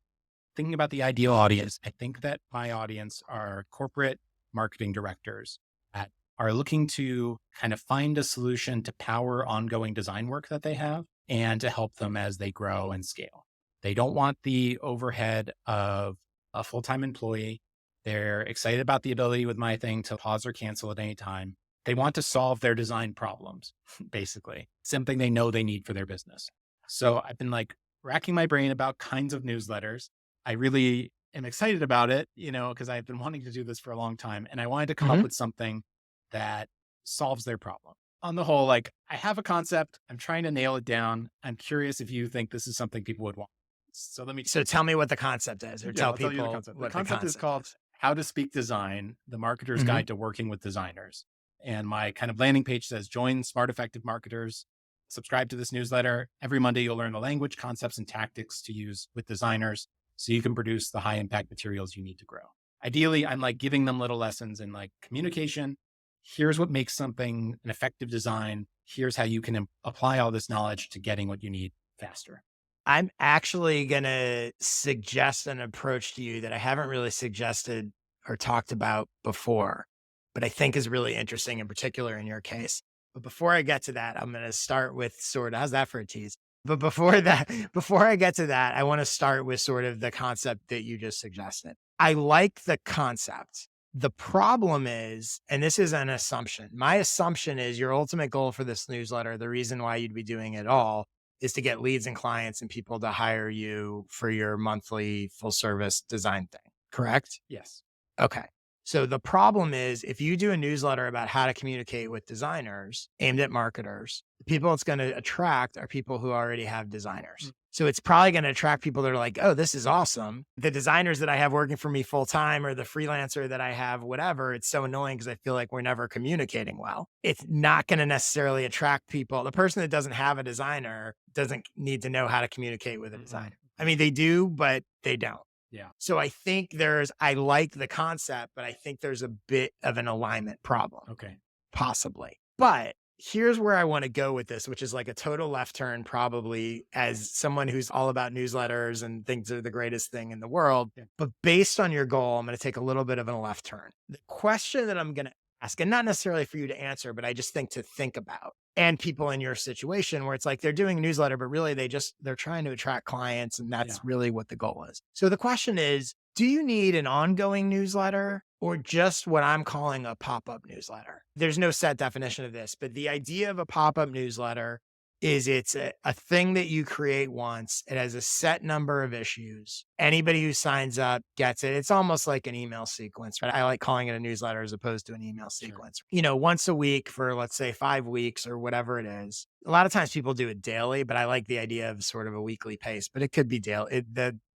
Thinking about the ideal audience, I think that my audience are corporate marketing directors that are looking to kind of find a solution to power ongoing design work that they have and to help them as they grow and scale. They don't want the overhead of a full time employee. They're excited about the ability with my thing to pause or cancel at any time. They want to solve their design problems, basically, something they know they need for their business. So I've been like racking my brain about kinds of newsletters. I really am excited about it, because I've been wanting to do this for a long time. And I wanted to come up Mhm. with something that solves their problem. On the whole, like I have a concept, I'm trying to nail it down. I'm curious if you think this is something people would want. So let me, So tell me what the concept is, or yeah, tell I'll tell you the people concept. The what the concept is concept called is. How to Speak Design, the Marketer's Mhm. Guide to Working with Designers. And my kind of landing page says, join smart, effective marketers. Subscribe to this newsletter. Every Monday, you'll learn the language, concepts, and tactics to use with designers so you can produce the high impact materials you need to grow. Ideally, I'm like giving them little lessons in like communication. Here's what makes something an effective design. Here's how you can apply all this knowledge to getting what you need faster. I'm actually going to suggest an approach to you that I haven't really suggested or talked about before, but I think is really interesting, in particular in your case. But before I get to that, I'm going to start with sort of, how's that for a tease? But before that, before I get to that, I want to start with sort of the concept that you just suggested. I like the concept. The problem is, and this is an assumption, my assumption is your ultimate goal for this newsletter, the reason why you'd be doing it all is to get leads and clients and people to hire you for your monthly full service design thing. Correct? Yes. Okay. So the problem is if you do a newsletter about how to communicate with designers aimed at marketers, the people it's going to attract are people who already have designers. So it's probably going to attract people that are like, oh, this is awesome. The designers that I have working for me full time or the freelancer that I have, whatever, it's so annoying because I feel like we're never communicating well. It's not going to necessarily attract people. The person that doesn't have a designer doesn't need to know how to communicate with a designer. I mean, they do, but they don't. Yeah. So I think I like the concept, but I think there's a bit of an alignment problem. Okay. Possibly. But here's where I want to go with this, which is like a total left turn, probably as someone who's all about newsletters and thinks they're the greatest thing in the world. Yeah. But based on your goal, I'm going to take a little bit of a left turn. The question that I'm going to ask, and not necessarily for you to answer, but I just think to think about, and people in your situation where it's like they're doing a newsletter, but really they're trying to attract clients. And that's really what the goal is. So the question is, do you need an ongoing newsletter or just what I'm calling a pop-up newsletter? There's no set definition of this, but the idea of a pop-up newsletter is it's a thing that you create once. It has a set number of issues. Anybody who signs up gets it. It's almost like an email sequence, right? I like calling it a newsletter as opposed to an email sequence. Sure. Once a week for, let's say, 5 weeks or whatever it is. A lot of times people do it daily, but I like the idea of sort of a weekly pace, but it could be daily.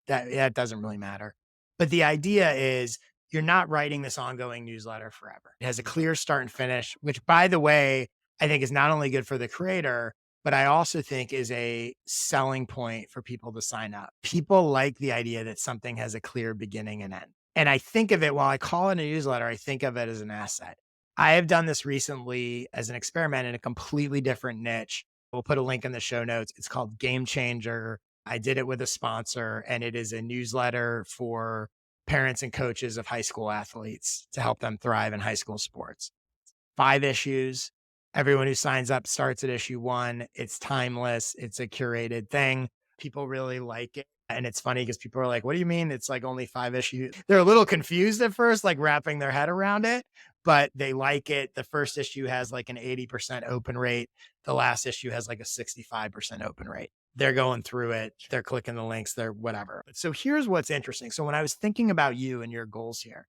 That doesn't really matter. But the idea is you're not writing this ongoing newsletter forever. It has a clear start and finish, which, by the way, I think is not only good for the creator, but I also think is a selling point for people to sign up. People like the idea that something has a clear beginning and end. And I think of it, while I call it a newsletter, I think of it as an asset. I have done this recently as an experiment in a completely different niche. We'll put a link in the show notes. It's called Game Changer. I did it with a sponsor, and it is a newsletter for parents and coaches of high school athletes to help them thrive in high school sports. 5 issues. Everyone who signs up starts at issue 1. It's timeless. It's a curated thing. People really like it. And it's funny because people are like, what do you mean it's like only 5 issues? They're a little confused at first, like wrapping their head around it, but they like it. The first issue has like an 80% open rate. The last issue has like a 65% open rate. They're going through it. They're clicking the links. They're whatever. So here's what's interesting. So when I was thinking about you and your goals here,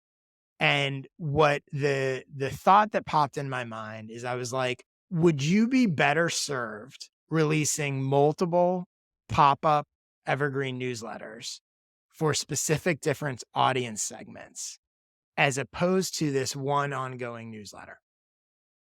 and what the thought that popped in my mind is I was like, would you be better served releasing multiple pop-up evergreen newsletters for specific different audience segments as opposed to this one ongoing newsletter?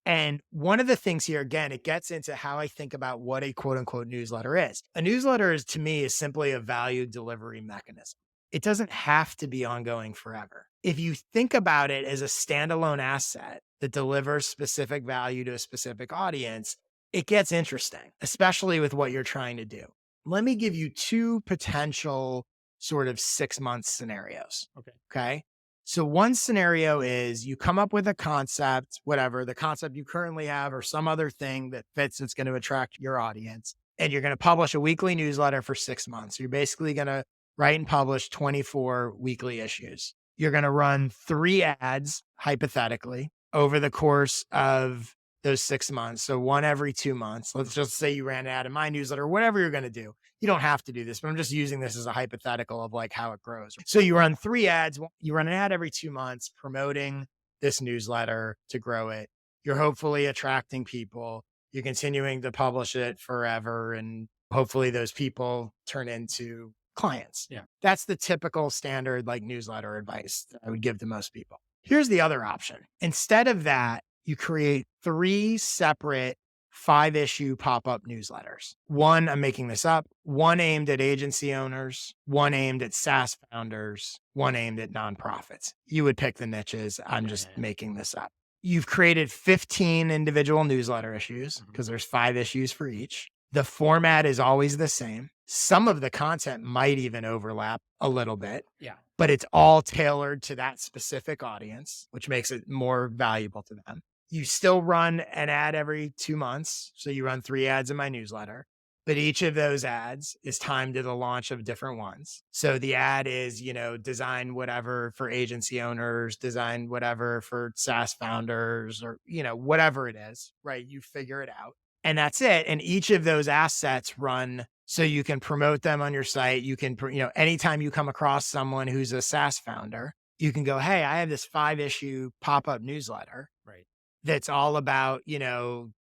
And one of the things here, again, it gets into how I think about what a quote unquote newsletter is. A newsletter is, to me, is simply a value delivery mechanism. It doesn't have to be ongoing forever. If you think about it as a standalone asset that delivers specific value to a specific audience, it gets interesting, especially with what you're trying to do. Let me give you 2 potential sort of 6-month scenarios. Okay. So one scenario is you come up with a concept, whatever the concept you currently have or some other thing that fits that's going to attract your audience. And you're going to publish a weekly newsletter for 6 months. You're basically going to write and publish 24 weekly issues. You're going to run 3 ads, hypothetically, over the course of those 6 months. So one every 2 months. Let's just say you ran an ad in my newsletter, whatever you're going to do. You don't have to do this, but I'm just using this as a hypothetical of like how it grows. So you run 3 ads, you run an ad every 2 months promoting this newsletter to grow it. You're hopefully attracting people. You're continuing to publish it forever. And hopefully those people turn into clients. Yeah. That's the typical standard like newsletter advice that I would give to most people. Here's the other option. Instead of that, you create 3 separate 5-issue pop-up newsletters. One, I'm making this up, one aimed at agency owners, one aimed at SaaS founders, one aimed at nonprofits. You would pick the niches. I'm just making this up. You've created 15 individual newsletter issues because there's 5 issues for each. The format is always the same. Some of the content might even overlap a little bit. Yeah. But it's all tailored to that specific audience, which makes it more valuable to them. You still run an ad every 2 months. So you run 3 ads in my newsletter, but each of those ads is timed to the launch of different ones. So the ad is, design whatever for agency owners, design whatever for SaaS founders, or, whatever it is, right? You figure it out. And that's it. And each of those assets run so you can promote them on your site. You can, anytime you come across someone who's a SaaS founder, You can go, hey, I have this 5-issue pop-up newsletter Right. that's all about,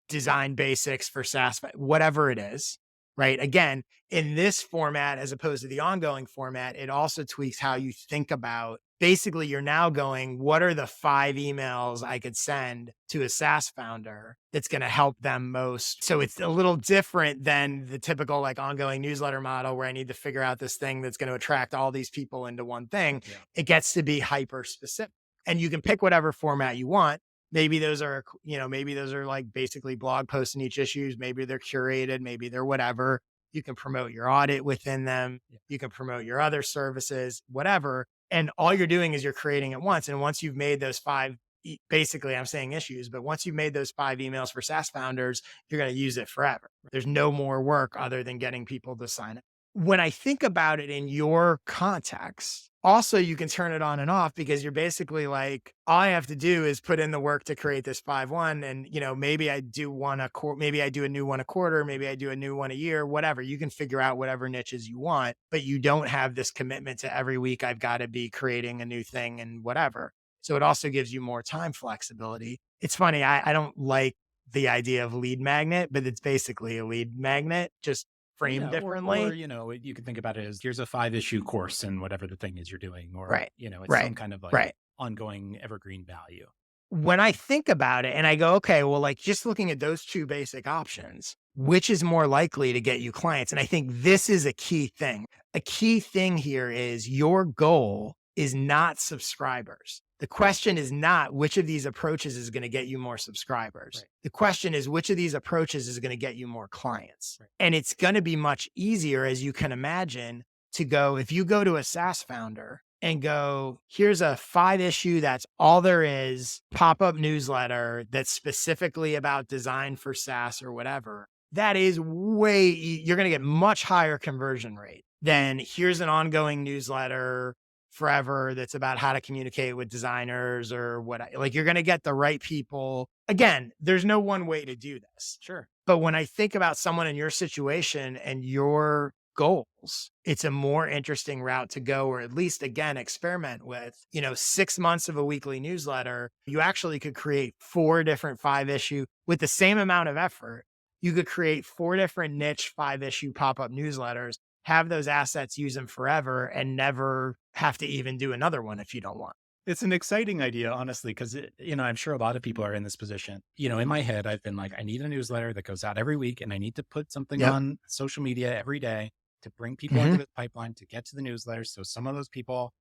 design basics for SaaS, whatever it is, right? Again, in this format, as opposed to the ongoing format, it also tweaks how you think about basically you're now going, what are the 5 emails I could send to a SaaS founder that's going to help them most? So it's a little different than the typical like ongoing newsletter model where I need to figure out this thing that's going to attract all these people into one thing. Yeah. It gets to be hyper specific and you can pick whatever format you want. Maybe those are like basically blog posts in each issues. Maybe they're curated, maybe they're whatever. You can promote your audit within them. Yeah. You can promote your other services, whatever. And all you're doing is you're creating it once. And once you've made those basically I'm saying issues, but once you've made those 5 emails for SaaS founders, you're going to use it forever. There's no more work other than getting people to sign it. When I think about it in your context, also you can turn it on and off because you're basically like, all I have to do is put in the work to create this 5-1. And, maybe I do one a quarter, maybe I do a new one a quarter, maybe I do a new one a year, whatever. You can figure out whatever niches you want, but you don't have this commitment to every week I've got to be creating a new thing and whatever. So it also gives you more time flexibility. It's funny. I don't like the idea of lead magnet, but it's basically a lead magnet, just framed Yeah, differently. you can think about it as here's a 5-issue course in whatever the thing is you're doing, or, Right. it's Right. some kind of like Right. ongoing evergreen value. When I think about it and I go, okay, well, like just looking at those two basic options, which is more likely to get you clients? And I think this is a key thing. A key thing here is your goal is not subscribers. The question is not which of these approaches is going to get you more subscribers. Right. The question is which of these approaches is going to get you more clients. Right. And it's going to be much easier, as you can imagine, to go, if you go to a SaaS founder and go, here's a 5-issue, that's all there is, pop-up newsletter that's specifically about design for SaaS or whatever. That is you're going to get much higher conversion rate than here's an ongoing newsletter forever that's about how to communicate with designers or what. Like you're going to get the right people. Again, there's no one way to do this. Sure. But when I think about someone in your situation and your goals, it's a more interesting route to go, or at least again, experiment with, 6 months of a weekly newsletter. You actually could create 4 different 5-issue with the same amount of effort. You could create 4 different niche 5-issue pop-up newsletters, have those assets, use them forever and never have to even do another one if you don't want. It's an exciting idea, honestly, because I'm sure a lot of people are in this position. In my head, I've been like, I need a newsletter that goes out every week, and I need to put something Yep. on social media every day to bring people into the pipeline to get to the newsletter. So some of those people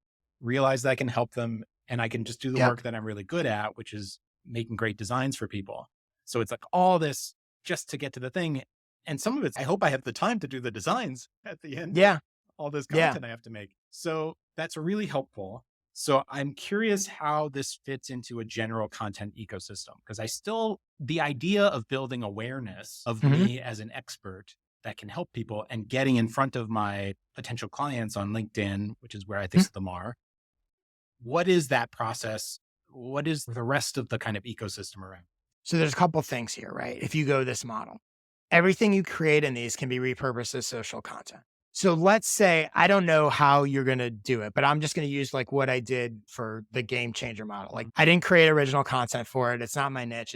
realize that I can help them, and I can just do the Yep. work that I'm really good at, which is making great designs for people. So it's like all this just to get to the thing. And some of it's, I hope I have the time to do the designs at the end. Yeah. All this Yeah. content I have to make. So that's really helpful. So I'm curious how this fits into a general content ecosystem, because the idea of building awareness of me as an expert that can help people and getting in front of my potential clients on LinkedIn, which is where I think of them are. What is that process? What is the rest of the kind of ecosystem around? So there's a couple things here, right? If you go this model, everything you create in these can be repurposed as social content. So let's say, I don't know how you're going to do it, but I'm just going to use like what I did for the game changer model. Like I didn't create original content for it. It's not my niche.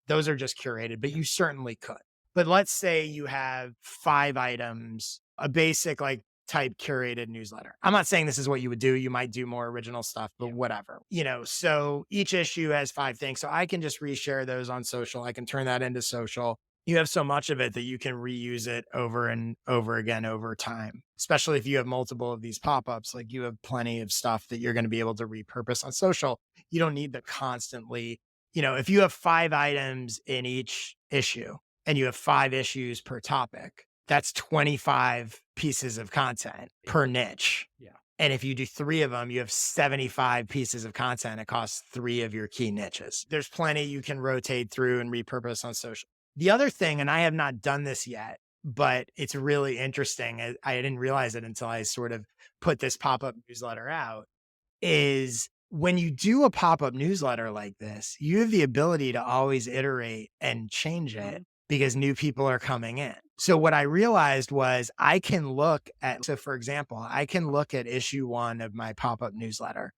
Those are just curated, but you certainly could. But let's say you have 5 items, a basic like type curated newsletter. I'm not saying this is what you would do. You might do more original stuff, but whatever, so each issue has 5 things. So I can just reshare those on social. I can turn that into social. You have so much of it that you can reuse it over and over again over time, especially if you have multiple of these pop-ups. Like you have plenty of stuff that you're going to be able to repurpose on social. You don't need to constantly, if you have 5 items in each issue and you have 5 issues per topic, that's 25 pieces of content per niche. Yeah. And if you do 3 of them, you have 75 pieces of content. It costs 3 of your key niches. There's plenty you can rotate through and repurpose on social. The other thing, and I have not done this yet, but it's really interesting. I didn't realize it until I sort of put this pop-up newsletter out, is when you do a pop-up newsletter like this, you have the ability to always iterate and change it because new people are coming in. So what I realized was for example, I can look at issue 1 of my pop-up newsletter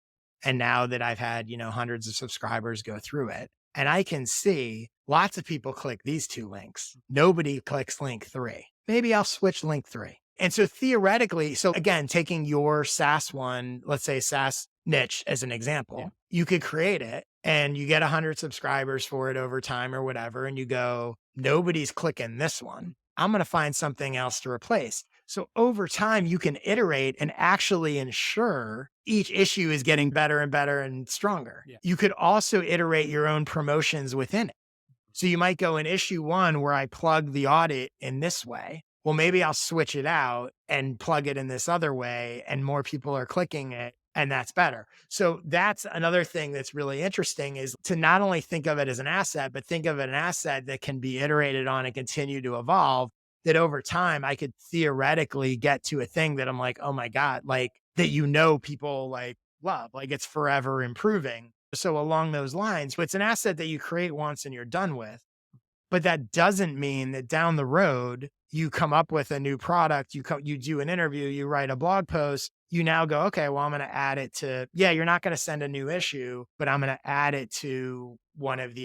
And now that I've had, hundreds of subscribers go through it, and I can see lots of people click these two links. Nobody clicks link three. Maybe I'll switch link three. And so theoretically, so again, taking your SaaS one, let's say SaaS niche as an example, you could create it and you get 100 subscribers for it over time or whatever. And you go, nobody's clicking this one. I'm going to find something else to replace. So over time, you can iterate and actually ensure each issue is getting better and better and stronger. Yeah. You could also iterate your own promotions within it. So you might go in issue one where I plug the audit in this way. Well, maybe I'll switch it out and plug it in this other way, and more people are clicking it, and that's better. So that's another thing that's really interesting, is to not only think of it as an asset, but think of it an asset that can be iterated on and continue to evolve, that over time I could theoretically get to a thing that I'm like, oh my God, like that, people like love, like it's forever improving. So along those lines, it's an asset that you create once and you're done with. But that doesn't mean that down the road, you come up with a new product, you do an interview, you write a blog post, you now go, okay, well, I'm going to add it to, you're not going to send a new issue, but I'm going to add it to one of the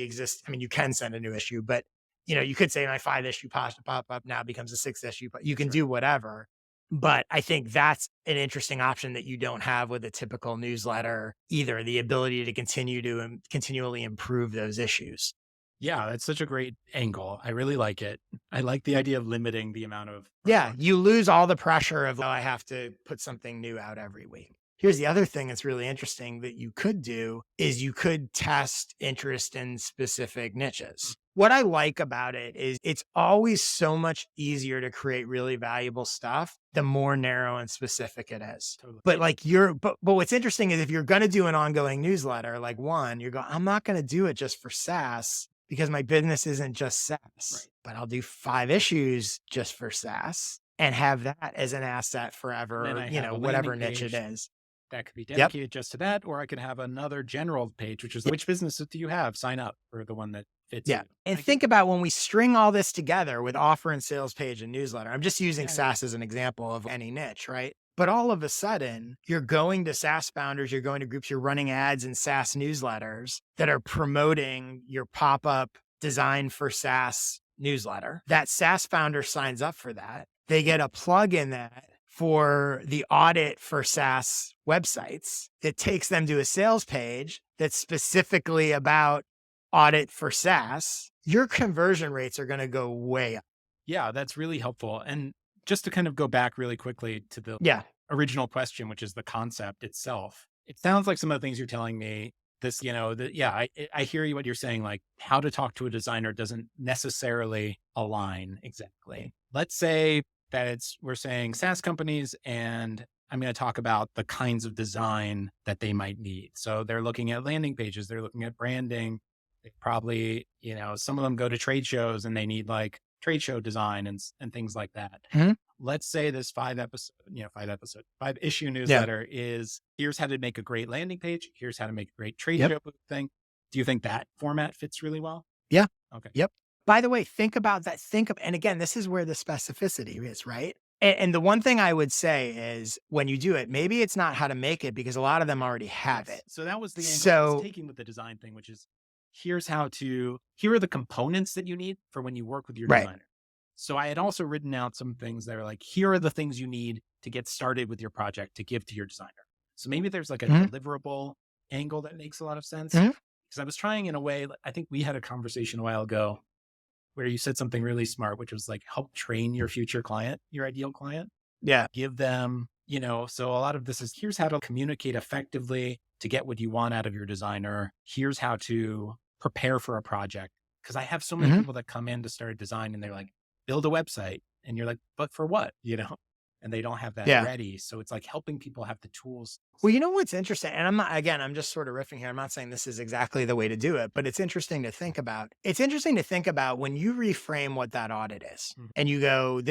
you can send a new issue, but you could say my 5-issue pop-up now becomes a 6 issue, but you can do whatever. But I think that's an interesting option that you don't have with a typical newsletter either, the ability to continually improve those issues. Yeah, that's such a great angle. I really like it. I like the idea of limiting the amount of. Yeah, you lose all the pressure of, oh, I have to put something new out every week. Here's the other thing that's really interesting that you could do is you could test interest in specific niches. What I like about it is it's always so much easier to create really valuable stuff the more narrow and specific it is. Totally. But but what's interesting is if you're going to do an ongoing newsletter, like you're going, I'm not going to do it just for SaaS, because my business isn't just SaaS, Right. but I'll do 5 issues just for SaaS and have that as an asset forever, whatever niche it is. That could be dedicated just to that, or I could have another general page, which is which business do you have? Sign up for the one that fits you. And think about when we string all this together with offer and sales page and newsletter. I'm just using SaaS as an example of any niche, right? But all of a sudden, you're going to SaaS founders, you're going to groups, you're running ads in SaaS newsletters that are promoting your pop-up design for SaaS newsletter. That SaaS founder signs up for that. They get a plug in that for the audit for SaaS websites that takes them to a sales page that's specifically about audit for SaaS. Your conversion rates are going to go way up. Yeah, that's really helpful. And just to kind of go back really quickly to the original question, which is the concept itself. It sounds like some of the things you're telling me, I hear you, what you're saying, like how to talk to a designer doesn't necessarily align exactly. Let's say that we're saying SaaS companies, and I'm going to talk about the kinds of design that they might need. So they're looking at landing pages, they're looking at branding. They probably, some of them go to trade shows and they need like trade show design and things like that. Mm-hmm. Let's say this 5-issue newsletter is, here's how to make a great landing page. Here's how to make a great trade show thing. Do you think that format fits really well? Yeah. Okay. Yep. By the way, think about that. And again, this is where the specificity is, right? And the one thing I would say is when you do it, maybe it's not how to make it, because a lot of them already have it. So that was the angle I was taking with the design thing, which is here are the components that you need for when you work with your designer. So I had also written out some things that are like, here are the things you need to get started with your project to give to your designer. So maybe there's like a deliverable angle that makes a lot of sense. Because I was trying in a way, I think we had a conversation a while ago where you said something really smart, which was like, help train your future client, your ideal client. Yeah. Give them, so a lot of this is, here's how to communicate effectively to get what you want out of your designer. Here's how to prepare for a project. Because I have so many people that come in to start a design and they're like, build a website. And you're like, but for what? And they don't have that ready. So it's like helping people have the tools. Well, you know what's interesting, and I'm just sort of riffing here. I'm not saying this is exactly the way to do it, but it's interesting to think about. It's interesting to think about when you reframe what that audit is and you go,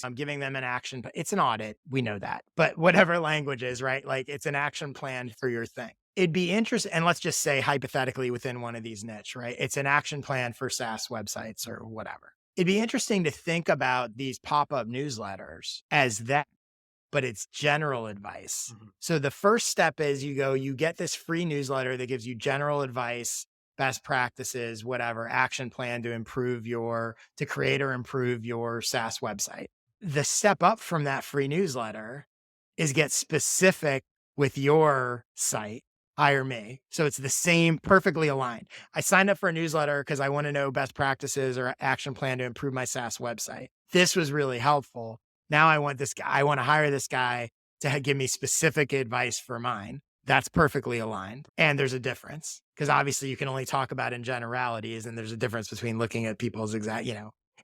I'm giving them an action, but it's an audit. We know that, but whatever language is, right? Like it's an action plan for your thing. It'd be interesting. And let's just say hypothetically within one of these niche, right? It's an action plan for SaaS websites or whatever. It'd be interesting to think about these pop-up newsletters as that. but it's general advice. Mhm. So the first step is you get this free newsletter that gives you general advice, best practices, whatever, action plan to create or improve your SaaS website. The step up from that free newsletter is get specific with your site. Hire me. So it's the same, perfectly aligned. I signed up for a newsletter because I want to know best practices or action plan to improve my SaaS website. This was really helpful. Now I want this guy, I want to hire this guy to give me specific advice for mine. That's perfectly aligned. And there's a difference because obviously you can only talk about in generalities. And there's a difference between looking at people's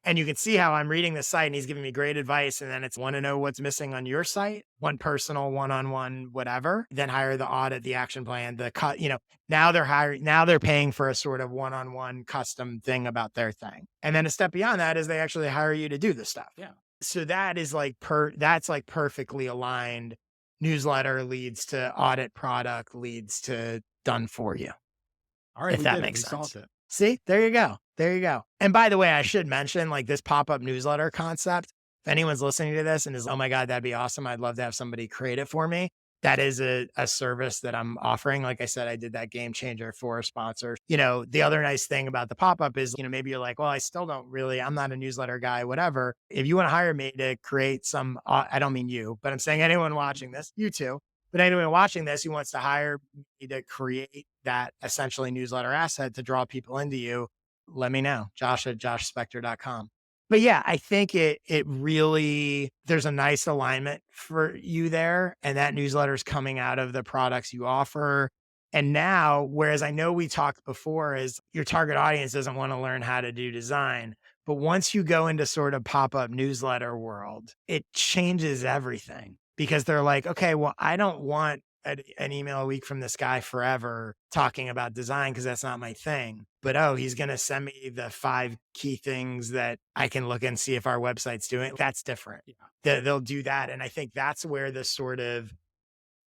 and you can see how I'm reading the site and he's giving me great advice. And then it's want to know what's missing on your site, one personal, one-on-one, whatever, then hire the audit, the action plan, the cut, now they're paying for a sort of one-on-one custom thing about their thing. And then a step beyond that is they actually hire you to do the stuff. Yeah. So that is that's like perfectly aligned. Newsletter leads to audit, product leads to done for you. All right. If We that did it. makes We solved sense. it. See, there you go. There you go. And by the way, I should mention like this pop-up newsletter concept. If anyone's listening to this and is, oh my God, that'd be awesome. I'd love to have somebody create it for me. That is a service that I'm offering. Like I said, I did that game changer for a sponsor. The other nice thing about the pop-up is, maybe you're like, well, I'm not a newsletter guy, whatever. If you want to hire me to create I don't mean you, but I'm saying anyone watching this, you too. But anyone watching this who wants to hire me to create that essentially newsletter asset to draw people into you, let me know. Josh@joshspector.com. But yeah, I think it really, there's a nice alignment for you there. And that newsletter is coming out of the products you offer. And now, whereas I know we talked before is your target audience doesn't want to learn how to do design. But once you go into sort of pop-up newsletter world, it changes everything because they're like, okay, well, I don't want an email a week from this guy forever talking about design because that's not my thing. But he's going to send me the 5 key things that I can look and see if our website's doing. That's different. Yeah. They'll do that. And I think that's where the sort of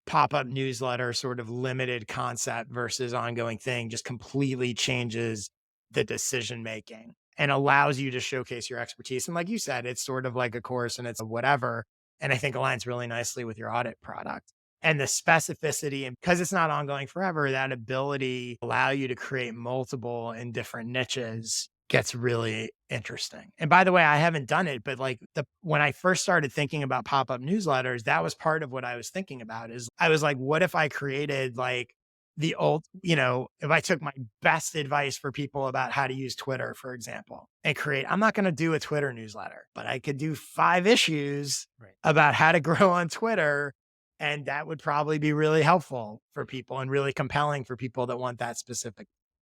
pop-up newsletter sort of limited concept versus ongoing thing just completely changes the decision making and allows you to showcase your expertise. And like you said, it's sort of like a course and it's a whatever. And I think aligns really nicely with your audit product. And the specificity, and because it's not ongoing forever, that ability allow you to create multiple in different niches gets really interesting. And by the way, I haven't done it, but like when I first started thinking about pop-up newsletters, that was part of what I was thinking about is I was like, what if I created like if I took my best advice for people about how to use Twitter, for example, and I'm not going to do a Twitter newsletter, but I could do 5 issues about how to grow on Twitter. And that would probably be really helpful for people and really compelling for people that want that specific.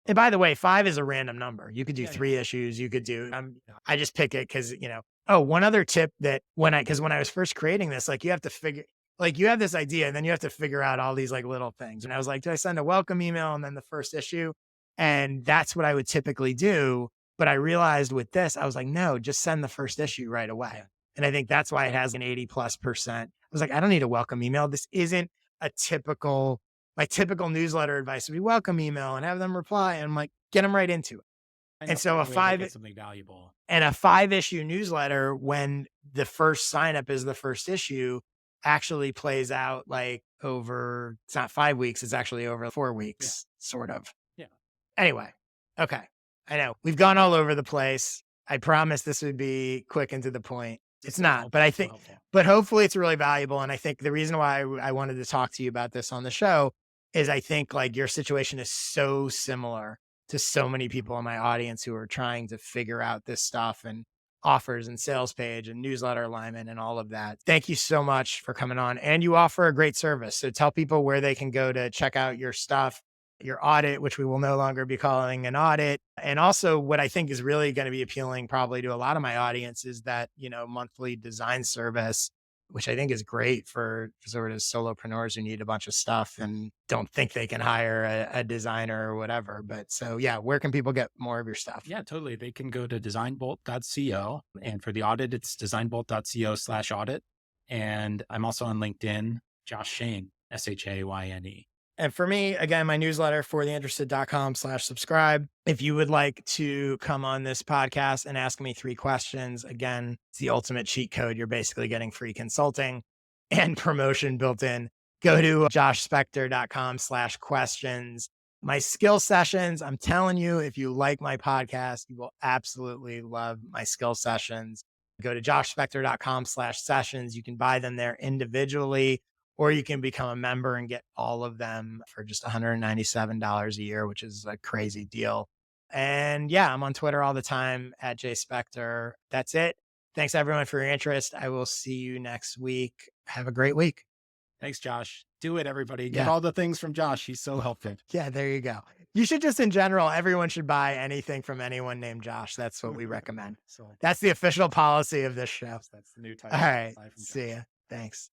And by the way, 5 is a random number. You could do 3 issues. You could do, I just pick it because, one other tip that when I was first creating this, like you have this idea and then you have to figure out all these like little things. And I was like, do I send a welcome email and then the first issue? And that's what I would typically do. But I realized with this, I was like, no, just send the first issue right away. And I think that's why it has an 80+%. I was like, I don't need a welcome email. This isn't my typical newsletter advice would be welcome email and have them reply. And I'm like, get them right into it. And so something valuable and a 5-issue newsletter, when the first sign up is the first issue, actually plays out like over, it's not 5 weeks. It's actually over 4 weeks, sort of. Yeah. Anyway. Okay. I know we've gone all over the place. I promised this would be quick and to the point. It's not, but I think, but hopefully it's really valuable. And I think the reason why I wanted to talk to you about this on the show is I think like your situation is so similar to so many people in my audience who are trying to figure out this stuff and offers and sales page and newsletter alignment and all of that. Thank you so much for coming on. And you offer a great service. So tell people where they can go to check out your stuff, your audit, which we will no longer be calling an audit. And also what I think is really going to be appealing probably to a lot of my audience is that, monthly design service, which I think is great for sort of solopreneurs who need a bunch of stuff and don't think they can hire a designer or whatever. But so, yeah, where can people get more of your stuff? Yeah, totally. They can go to designbolt.co. And for the audit, it's designbolt.co/audit. And I'm also on LinkedIn, Josh Shayne, Shayne. And for me, again, my newsletter, fortheinterested.com/subscribe. If you would like to come on this podcast and ask me 3 questions, again, it's the ultimate cheat code. You're basically getting free consulting. and promotion built in. Go to joshspector.com/questions. My skill sessions, I'm telling you, if you like my podcast, you will absolutely love my skill sessions. Go to joshspector.com/sessions. You can buy them there individually, or you can become a member and get all of them for just $197 a year, which is a crazy deal. And yeah, I'm on Twitter all the time at jspector. That's it. Thanks everyone for your interest. I will see you next week. Have a great week. Thanks, Josh. Do it, everybody. Get Yeah. all the things from Josh. He's so helpful. Yeah, there you go. You should just in general, everyone should buy anything from anyone named Josh. That's what we recommend. So That's the official policy of this show. that's the new title. All right. Buy from See Josh. ya. Thanks.